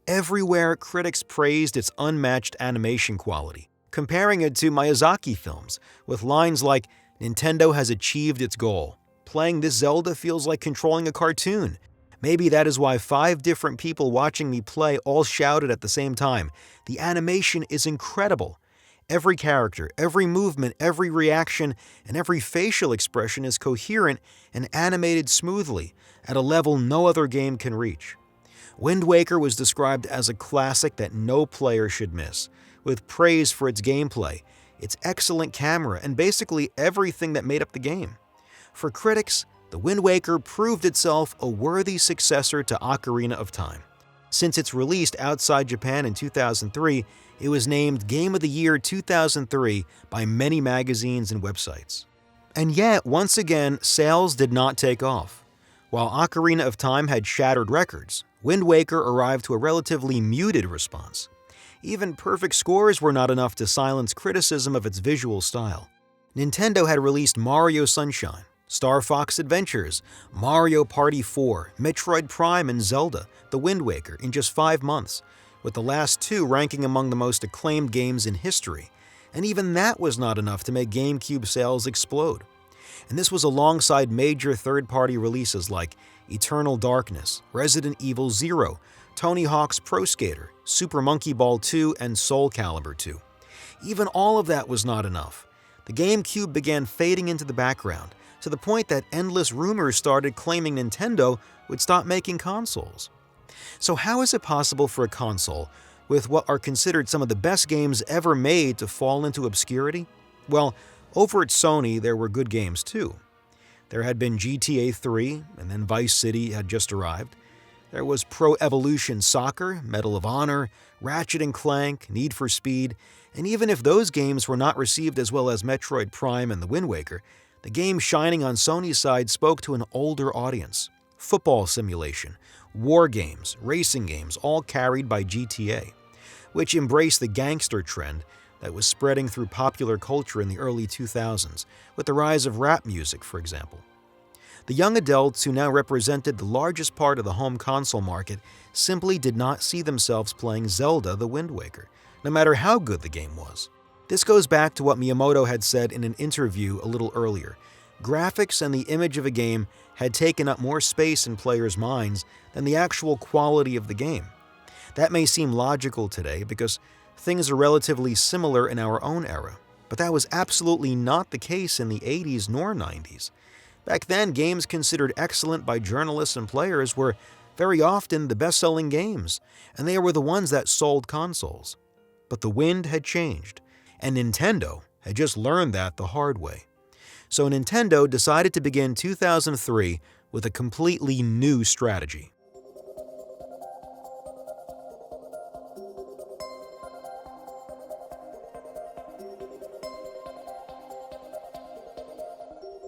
Everywhere, critics praised its unmatched animation quality, comparing it to Miyazaki films, with lines like, "Nintendo has achieved its goal. Playing this Zelda feels like controlling a cartoon. Maybe that is why 5 different people watching me play all shouted at the same time. The animation is incredible. Every character, every movement, every reaction, and every facial expression is coherent and animated smoothly at a level no other game can reach." Wind Waker was described as a classic that no player should miss, with praise for its gameplay, its excellent camera, and basically everything that made up the game. For critics, The Wind Waker proved itself a worthy successor to Ocarina of Time. Since its release outside Japan in 2003, it was named Game of the Year 2003 by many magazines and websites. And yet, once again, sales did not take off. While Ocarina of Time had shattered records, Wind Waker arrived to a relatively muted response. Even perfect scores were not enough to silence criticism of its visual style. Nintendo had released Mario Sunshine, Star Fox Adventures, Mario Party 4, Metroid Prime, and Zelda: The Wind Waker in just 5 months, with the last 2 ranking among the most acclaimed games in history. And even that was not enough to make GameCube sales explode. And this was alongside major third-party releases like Eternal Darkness, Resident Evil 0, Tony Hawk's Pro Skater, Super Monkey Ball 2, and Soul Calibur 2. Even all of that was not enough. The GameCube began fading into the background, to the point that endless rumors started claiming Nintendo would stop making consoles. So how is it possible for a console with what are considered some of the best games ever made to fall into obscurity? Well, over at Sony there were good games too. There had been GTA 3, and then Vice City had just arrived. There was Pro Evolution Soccer, Medal of Honor, Ratchet & Clank, Need for Speed, and even if those games were not received as well as Metroid Prime and The Wind Waker, the game shining on Sony's side spoke to an older audience. Football simulation, war games, racing games, all carried by GTA, which embraced the gangster trend that was spreading through popular culture in the early 2000s, with the rise of rap music, for example. The young adults who now represented the largest part of the home console market simply did not see themselves playing Zelda: The Wind Waker, no matter how good the game was. This goes back to what Miyamoto had said in an interview a little earlier. Graphics and the image of a game had taken up more space in players' minds than the actual quality of the game. That may seem logical today because things are relatively similar in our own era, but that was absolutely not the case in the 80s nor 90s. Back then, games considered excellent by journalists and players were very often the best-selling games, and they were the ones that sold consoles. But the wind had changed, and Nintendo had just learned that the hard way. So Nintendo decided to begin 2003 with a completely new strategy.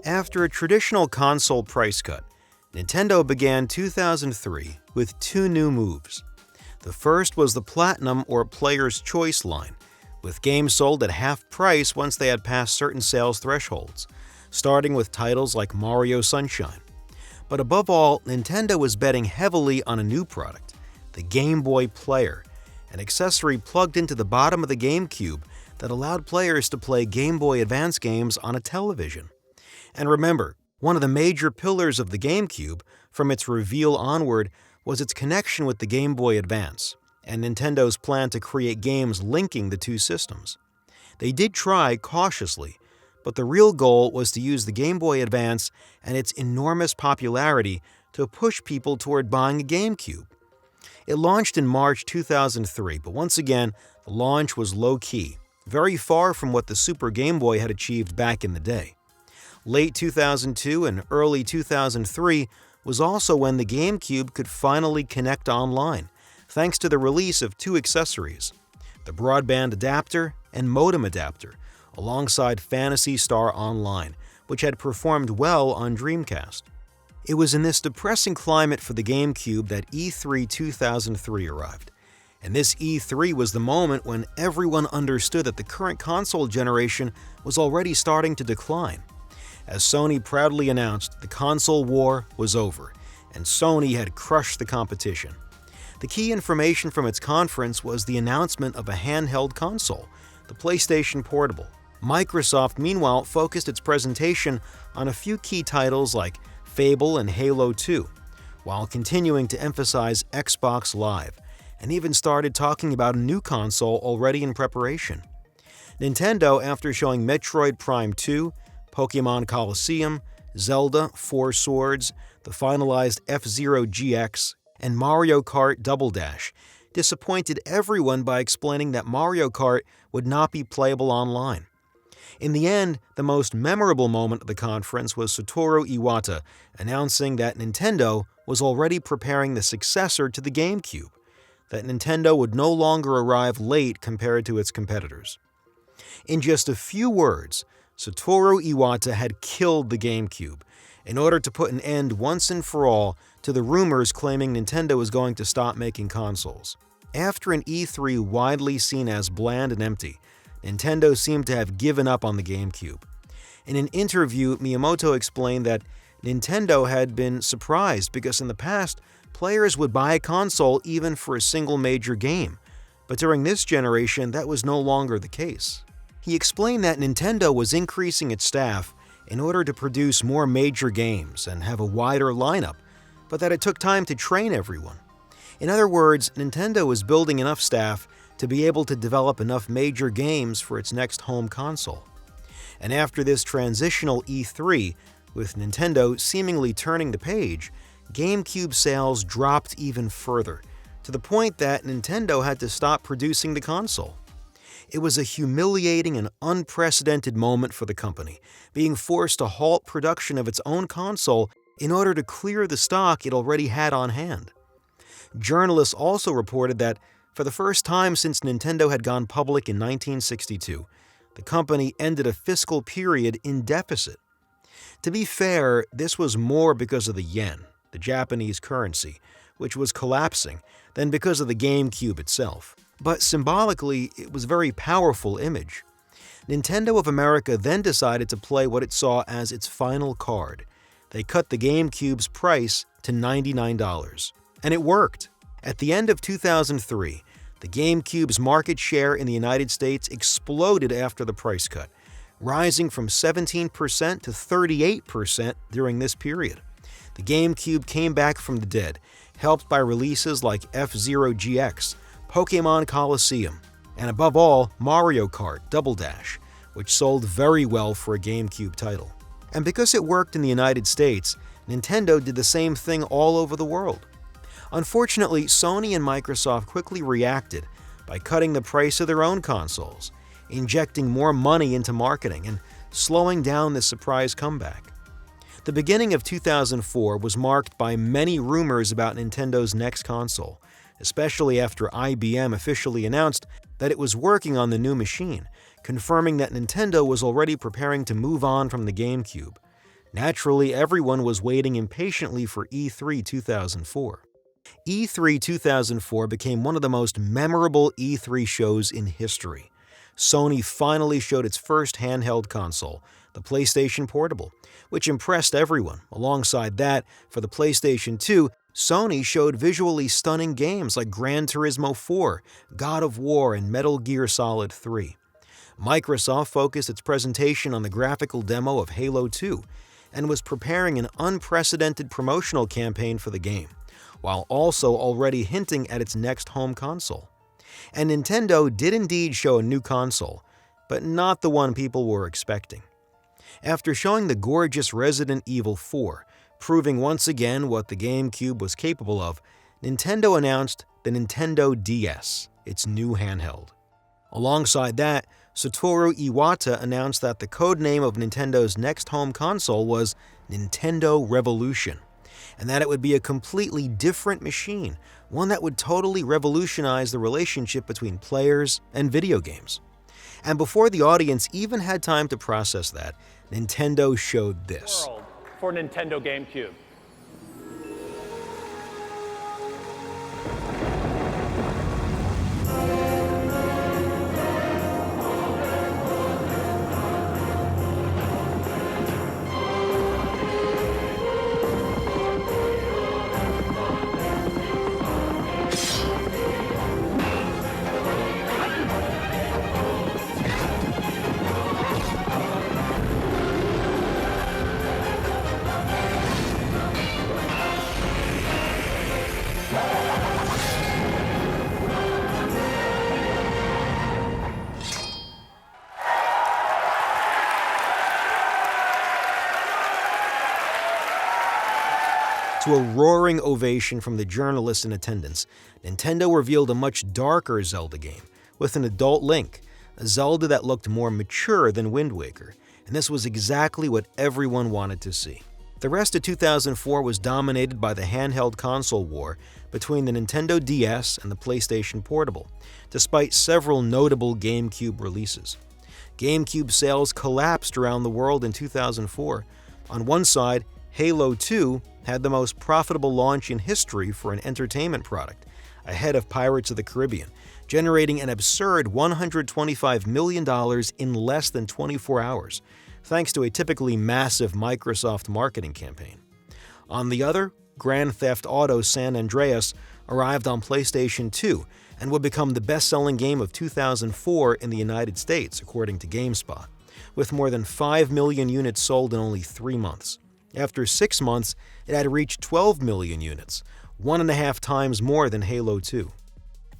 After a traditional console price cut, Nintendo began 2003 with two new moves. The first was the Platinum or Player's Choice line, with games sold at half price once they had passed certain sales thresholds, starting with titles like Mario Sunshine. But above all, Nintendo was betting heavily on a new product, the Game Boy Player, an accessory plugged into the bottom of the GameCube that allowed players to play Game Boy Advance games on a television. And remember, one of the major pillars of the GameCube, from its reveal onward, was its connection with the Game Boy Advance, and Nintendo's plan to create games linking the two systems. They did try cautiously, but the real goal was to use the Game Boy Advance and its enormous popularity to push people toward buying a GameCube. It launched in March 2003, but once again, the launch was low-key, very far from what the Super Game Boy had achieved back in the day. Late 2002 and early 2003 was also when the GameCube could finally connect online, thanks to the release of two accessories, the broadband adapter and modem adapter, alongside Phantasy Star Online, which had performed well on Dreamcast. It was in this depressing climate for the GameCube that E3 2003 arrived. And this E3 was the moment when everyone understood that the current console generation was already starting to decline. As Sony proudly announced, the console war was over, and Sony had crushed the competition. The key information from its conference was the announcement of a handheld console, the PlayStation Portable. Microsoft, meanwhile, focused its presentation on a few key titles like Fable and Halo 2, while continuing to emphasize Xbox Live, and even started talking about a new console already in preparation. Nintendo, after showing Metroid Prime 2, Pokémon Colosseum, Zelda, Four Swords, the finalized F-Zero GX, and Mario Kart Double Dash, disappointed everyone by explaining that Mario Kart would not be playable online. In the end, the most memorable moment of the conference was Satoru Iwata announcing that Nintendo was already preparing the successor to the GameCube, that Nintendo would no longer arrive late compared to its competitors. In just a few words, Satoru Iwata had killed the GameCube in order to put an end once and for all to the rumors claiming Nintendo was going to stop making consoles. After an E3 widely seen as bland and empty, Nintendo seemed to have given up on the GameCube. In an interview, Miyamoto explained that Nintendo had been surprised because in the past, players would buy a console even for a single major game, but during this generation, that was no longer the case. He explained that Nintendo was increasing its staff in order to produce more major games and have a wider lineup, but that it took time to train everyone. In other words, Nintendo was building enough staff to be able to develop enough major games for its next home console. And after this transitional E3, with Nintendo seemingly turning the page, GameCube sales dropped even further, to the point that Nintendo had to stop producing the console. It was a humiliating and unprecedented moment for the company, being forced to halt production of its own console in order to clear the stock it already had on hand. Journalists also reported that, for the first time since Nintendo had gone public in 1962, the company ended a fiscal period in deficit. To be fair, this was more because of the yen, the Japanese currency, which was collapsing, than because of the GameCube itself. But symbolically, it was a very powerful image. Nintendo of America then decided to play what it saw as its final card. They cut the GameCube's price to $99. And it worked. At the end of 2003, the GameCube's market share in the United States exploded after the price cut, rising from 17% to 38% during this period. The GameCube came back from the dead, helped by releases like F-Zero GX, Pokémon Colosseum, and above all, Mario Kart Double Dash, which sold very well for a GameCube title. And because it worked in the United States, Nintendo did the same thing all over the world. Unfortunately, Sony and Microsoft quickly reacted by cutting the price of their own consoles, injecting more money into marketing, and slowing down this surprise comeback. The beginning of 2004 was marked by many rumors about Nintendo's next console, especially after IBM officially announced that it was working on the new machine, confirming that Nintendo was already preparing to move on from the GameCube. Naturally, everyone was waiting impatiently for E3 2004. E3 2004 became one of the most memorable E3 shows in history. Sony finally showed its first handheld console, the PlayStation Portable, which impressed everyone. Alongside that, for the PlayStation 2, Sony showed visually stunning games like Gran Turismo 4, God of War, and Metal Gear Solid 3. Microsoft focused its presentation on the graphical demo of Halo 2 and was preparing an unprecedented promotional campaign for the game, while also already hinting at its next home console. And Nintendo did indeed show a new console, but not the one people were expecting. After showing the gorgeous Resident Evil 4, proving once again what the GameCube was capable of, Nintendo announced the Nintendo DS, its new handheld. Alongside that, Satoru Iwata announced that the codename of Nintendo's next home console was Nintendo Revolution, and that it would be a completely different machine, one that would totally revolutionize the relationship between players and video games. And before the audience even had time to process that, Nintendo showed this. World for Nintendo GameCube. To a roaring ovation from the journalists in attendance, Nintendo revealed a much darker Zelda game, with an adult Link, a Zelda that looked more mature than Wind Waker, and this was exactly what everyone wanted to see. The rest of 2004 was dominated by the handheld console war between the Nintendo DS and the PlayStation Portable, despite several notable GameCube releases. GameCube sales collapsed around the world in 2004. On one side, Halo 2 had the most profitable launch in history for an entertainment product, ahead of Pirates of the Caribbean, generating an absurd $125 million in less than 24 hours, thanks to a typically massive Microsoft marketing campaign. On the other, Grand Theft Auto San Andreas arrived on PlayStation 2 and would become the best-selling game of 2004 in the United States, according to GameSpot, with more than 5 million units sold in only 3 months. After 6 months, it had reached 12 million units, 1.5 times more than Halo 2.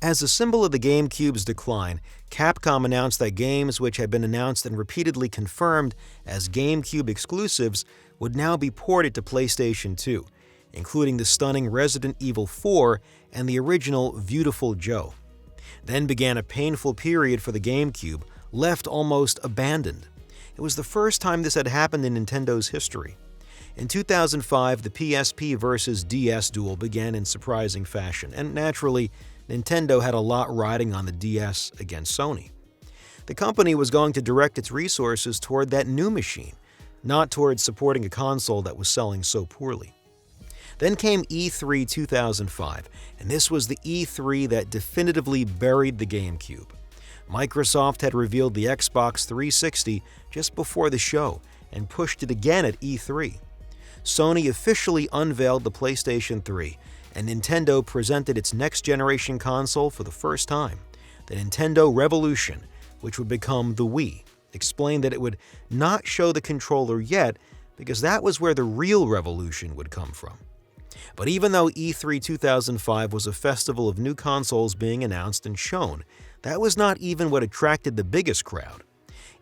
As a symbol of the GameCube's decline, Capcom announced that games which had been announced and repeatedly confirmed as GameCube exclusives would now be ported to PlayStation 2, including the stunning Resident Evil 4 and the original Beautiful Joe. Then began a painful period for the GameCube, left almost abandoned. It was the first time this had happened in Nintendo's history. In 2005, the PSP versus DS duel began in surprising fashion, and naturally, Nintendo had a lot riding on the DS against Sony. The company was going to direct its resources toward that new machine, not toward supporting a console that was selling so poorly. Then came E3 2005, and this was the E3 that definitively buried the GameCube. Microsoft had revealed the Xbox 360 just before the show and pushed it again at E3. Sony officially unveiled the PlayStation 3, and Nintendo presented its next-generation console for the first time. The Nintendo Revolution, which would become the Wii, explained that it would not show the controller yet because that was where the real revolution would come from. But even though E3 2005 was a festival of new consoles being announced and shown, that was not even what attracted the biggest crowd.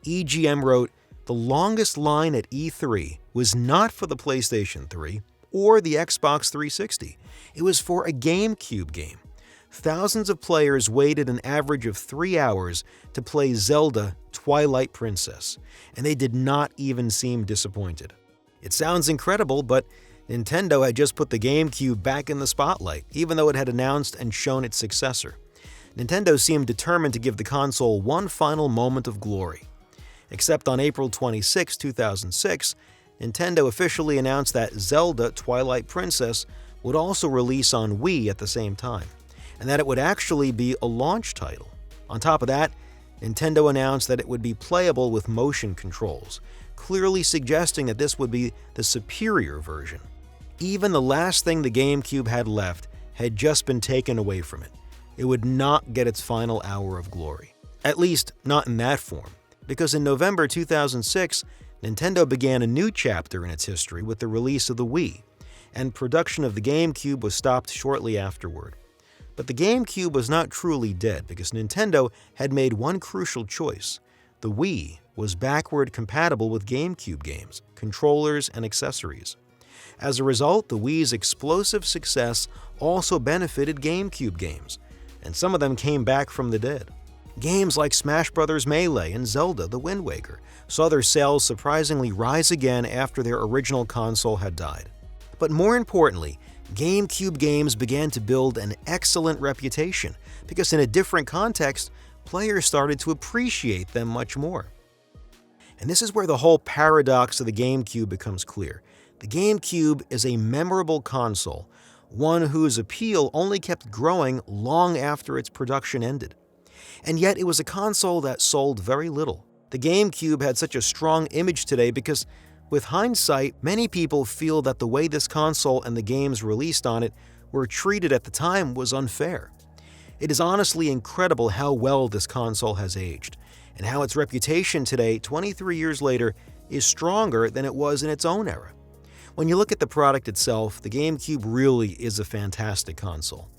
EGM wrote, "The longest line at E3 was not for the PlayStation 3 or the Xbox 360. It was for a GameCube game. Thousands of players waited an average of 3 hours to play Zelda Twilight Princess, and they did not even seem disappointed." It sounds incredible, but Nintendo had just put the GameCube back in the spotlight, even though it had announced and shown its successor. Nintendo seemed determined to give the console one final moment of glory. Except on April 26, 2006, Nintendo officially announced that Zelda Twilight Princess would also release on Wii at the same time, and that it would actually be a launch title. On top of that, Nintendo announced that it would be playable with motion controls, clearly suggesting that this would be the superior version. Even the last thing the GameCube had left had just been taken away from it. It would not get its final hour of glory. At least, not in that form, because in November 2006, Nintendo began a new chapter in its history with the release of the Wii, and production of the GameCube was stopped shortly afterward. But the GameCube was not truly dead because Nintendo had made one crucial choice. The Wii was backward compatible with GameCube games, controllers, and accessories. As a result, the Wii's explosive success also benefited GameCube games, and some of them came back from the dead. Games like Smash Bros. Melee and Zelda: The Wind Waker saw their sales surprisingly rise again after their original console had died. But more importantly, GameCube games began to build an excellent reputation because in a different context, players started to appreciate them much more. And this is where the whole paradox of the GameCube becomes clear. The GameCube is a memorable console, one whose appeal only kept growing long after its production ended. And yet it was a console that sold very little. The GameCube had such a strong image today because, with hindsight, many people feel that the way this console and the games released on it were treated at the time was unfair. It is honestly incredible how well this console has aged, and how its reputation today, 23 years later, is stronger than it was in its own era. When you look at the product itself, the GameCube really is a fantastic console.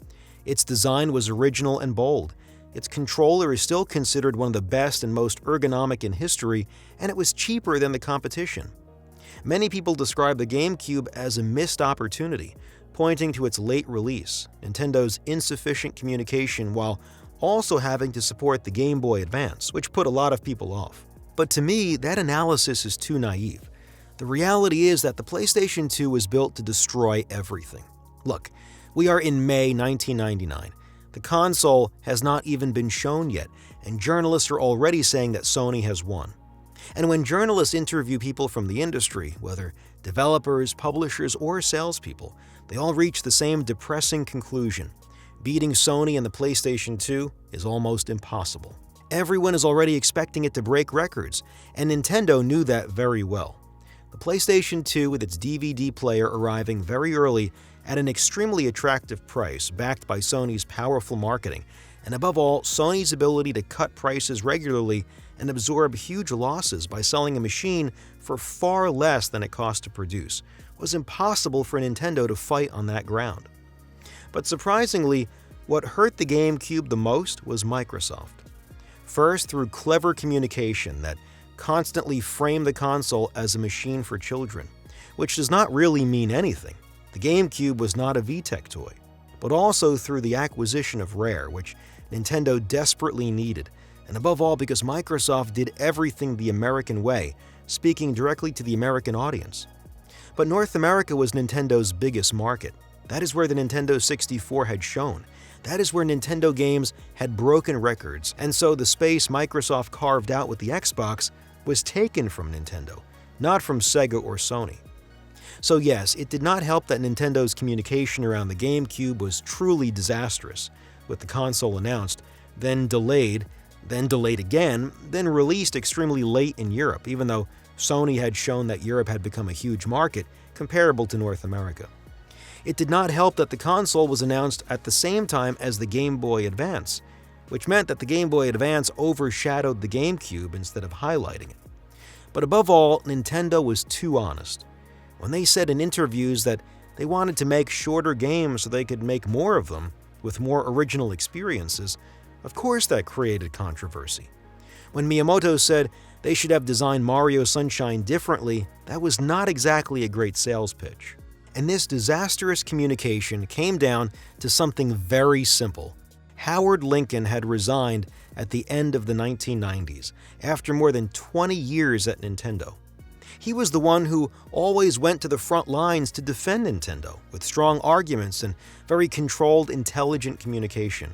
Its design was original and bold. Its controller is still considered one of the best and most ergonomic in history, and it was cheaper than the competition. Many people describe the GameCube as a missed opportunity, pointing to its late release, Nintendo's insufficient communication, while also having to support the Game Boy Advance, which put a lot of people off. But to me, that analysis is too naive. The reality is that the PlayStation 2 was built to destroy everything. Look, we are in May 1999. The console has not even been shown yet, and journalists are already saying that Sony has won. And when journalists interview people from the industry, whether developers, publishers, or salespeople, they all reach the same depressing conclusion. Beating Sony and the PlayStation 2 is almost impossible. Everyone is already expecting it to break records, and Nintendo knew that very well. The PlayStation 2 with its DVD player arriving very early at an extremely attractive price, backed by Sony's powerful marketing, and above all, Sony's ability to cut prices regularly and absorb huge losses by selling a machine for far less than it cost to produce, was impossible for Nintendo to fight on that ground. But surprisingly, What hurt the GameCube the most was Microsoft. First, through clever communication that constantly framed the console as a machine for children, which does not really mean anything. The GameCube was not a VTech toy, but also through the acquisition of Rare, which Nintendo desperately needed, and above all because Microsoft did everything the American way, speaking directly to the American audience. But North America was Nintendo's biggest market. That is where the Nintendo 64 had shown. That is where Nintendo games had broken records, and so the space Microsoft carved out with the Xbox was taken from Nintendo, not from Sega or Sony. So yes, it did not help that Nintendo's communication around the GameCube was truly disastrous, with the console announced, then delayed again, then released extremely late in Europe, even though Sony had shown that Europe had become a huge market comparable to North America. It did not help that the console was announced at the same time as the Game Boy Advance, which meant that the Game Boy Advance overshadowed the GameCube instead of highlighting it. But above all, Nintendo was too honest. When they said in interviews that they wanted to make shorter games so they could make more of them, with more original experiences, of course that created controversy. When Miyamoto said they should have designed Mario Sunshine differently, that was not exactly a great sales pitch. And this disastrous communication came down to something very simple. Howard Lincoln had resigned at the end of the 1990s, after more than 20 years at Nintendo. He was the one who always went to the front lines to defend Nintendo, with strong arguments and very controlled, intelligent communication.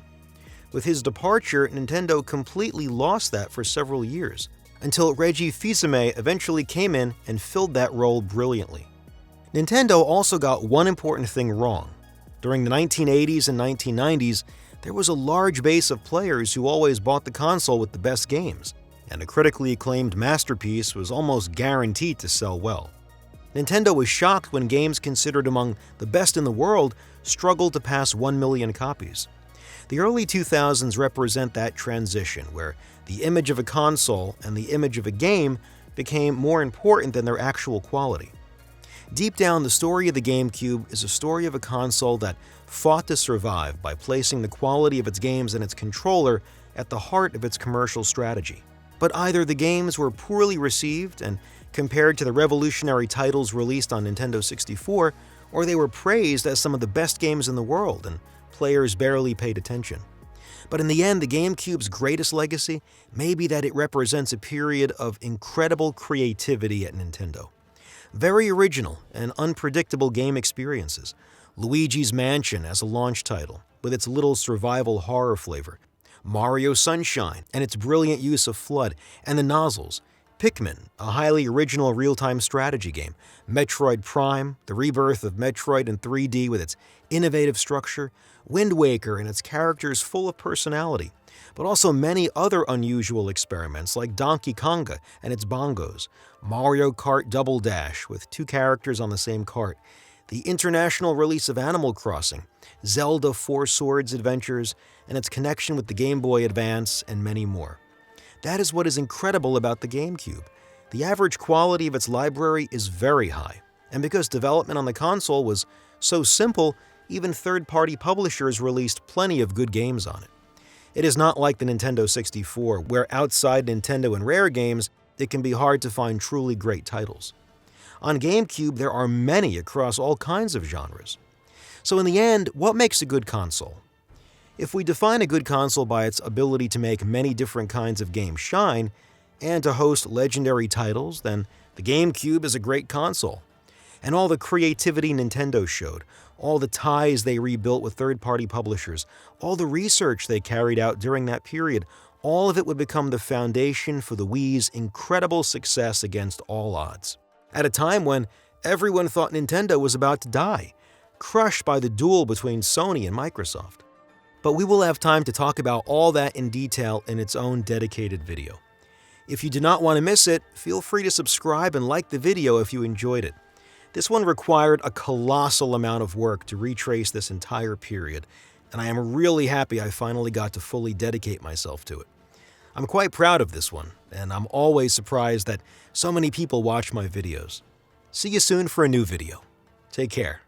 With his departure, Nintendo completely lost that for several years, until Reggie Fils-Aimé eventually came in and filled that role brilliantly. Nintendo also got one important thing wrong. During the 1980s and 1990s, there was a large base of players who always bought the console with the best games, and a critically acclaimed masterpiece was almost guaranteed to sell well. Nintendo was shocked when games considered among the best in the world struggled to pass 1 million copies. The early 2000s represent that transition where the image of a console and the image of a game became more important than their actual quality. Deep down, the story of the GameCube is a story of a console that fought to survive by placing the quality of its games and its controller at the heart of its commercial strategy. But either the games were poorly received and compared to the revolutionary titles released on Nintendo 64, or they were praised as some of the best games in the world and players barely paid attention. But in the end, the GameCube's greatest legacy may be that it represents a period of incredible creativity at Nintendo. Very original and unpredictable game experiences. Luigi's Mansion as a launch title, with its little survival horror flavor. Mario Sunshine and its brilliant use of FLUDD and the nozzles. Pikmin, a highly original real-time strategy game. Metroid Prime, the rebirth of Metroid in 3D with its innovative structure. Wind Waker and its characters full of personality. But also many other unusual experiments like Donkey Konga and its bongos. Mario Kart Double Dash with 2 characters on the same kart. The international release of Animal Crossing. Zelda Four Swords Adventures, and its connection with the Game Boy Advance, and many more. That is what is incredible about the GameCube. The average quality of its library is very high, and because development on the console was so simple, even third-party publishers released plenty of good games on it. It is not like the Nintendo 64, where outside Nintendo and Rare games, it can be hard to find truly great titles. On GameCube, there are many across all kinds of genres. So in the end, what makes a good console? If we define a good console by its ability to make many different kinds of games shine, and to host legendary titles, then the GameCube is a great console. And all the creativity Nintendo showed, all the ties they rebuilt with third-party publishers, all the research they carried out during that period, all of it would become the foundation for the Wii's incredible success against all odds. At a time when everyone thought Nintendo was about to die, crushed by the duel between Sony and Microsoft. But we will have time to talk about all that in detail in its own dedicated video. If you do not want to miss it, feel free to subscribe and like the video if you enjoyed it. This one required a colossal amount of work to retrace this entire period, and I am really happy I finally got to fully dedicate myself to it. I'm quite proud of this one, and I'm always surprised that so many people watch my videos. See you soon for a new video. Take care.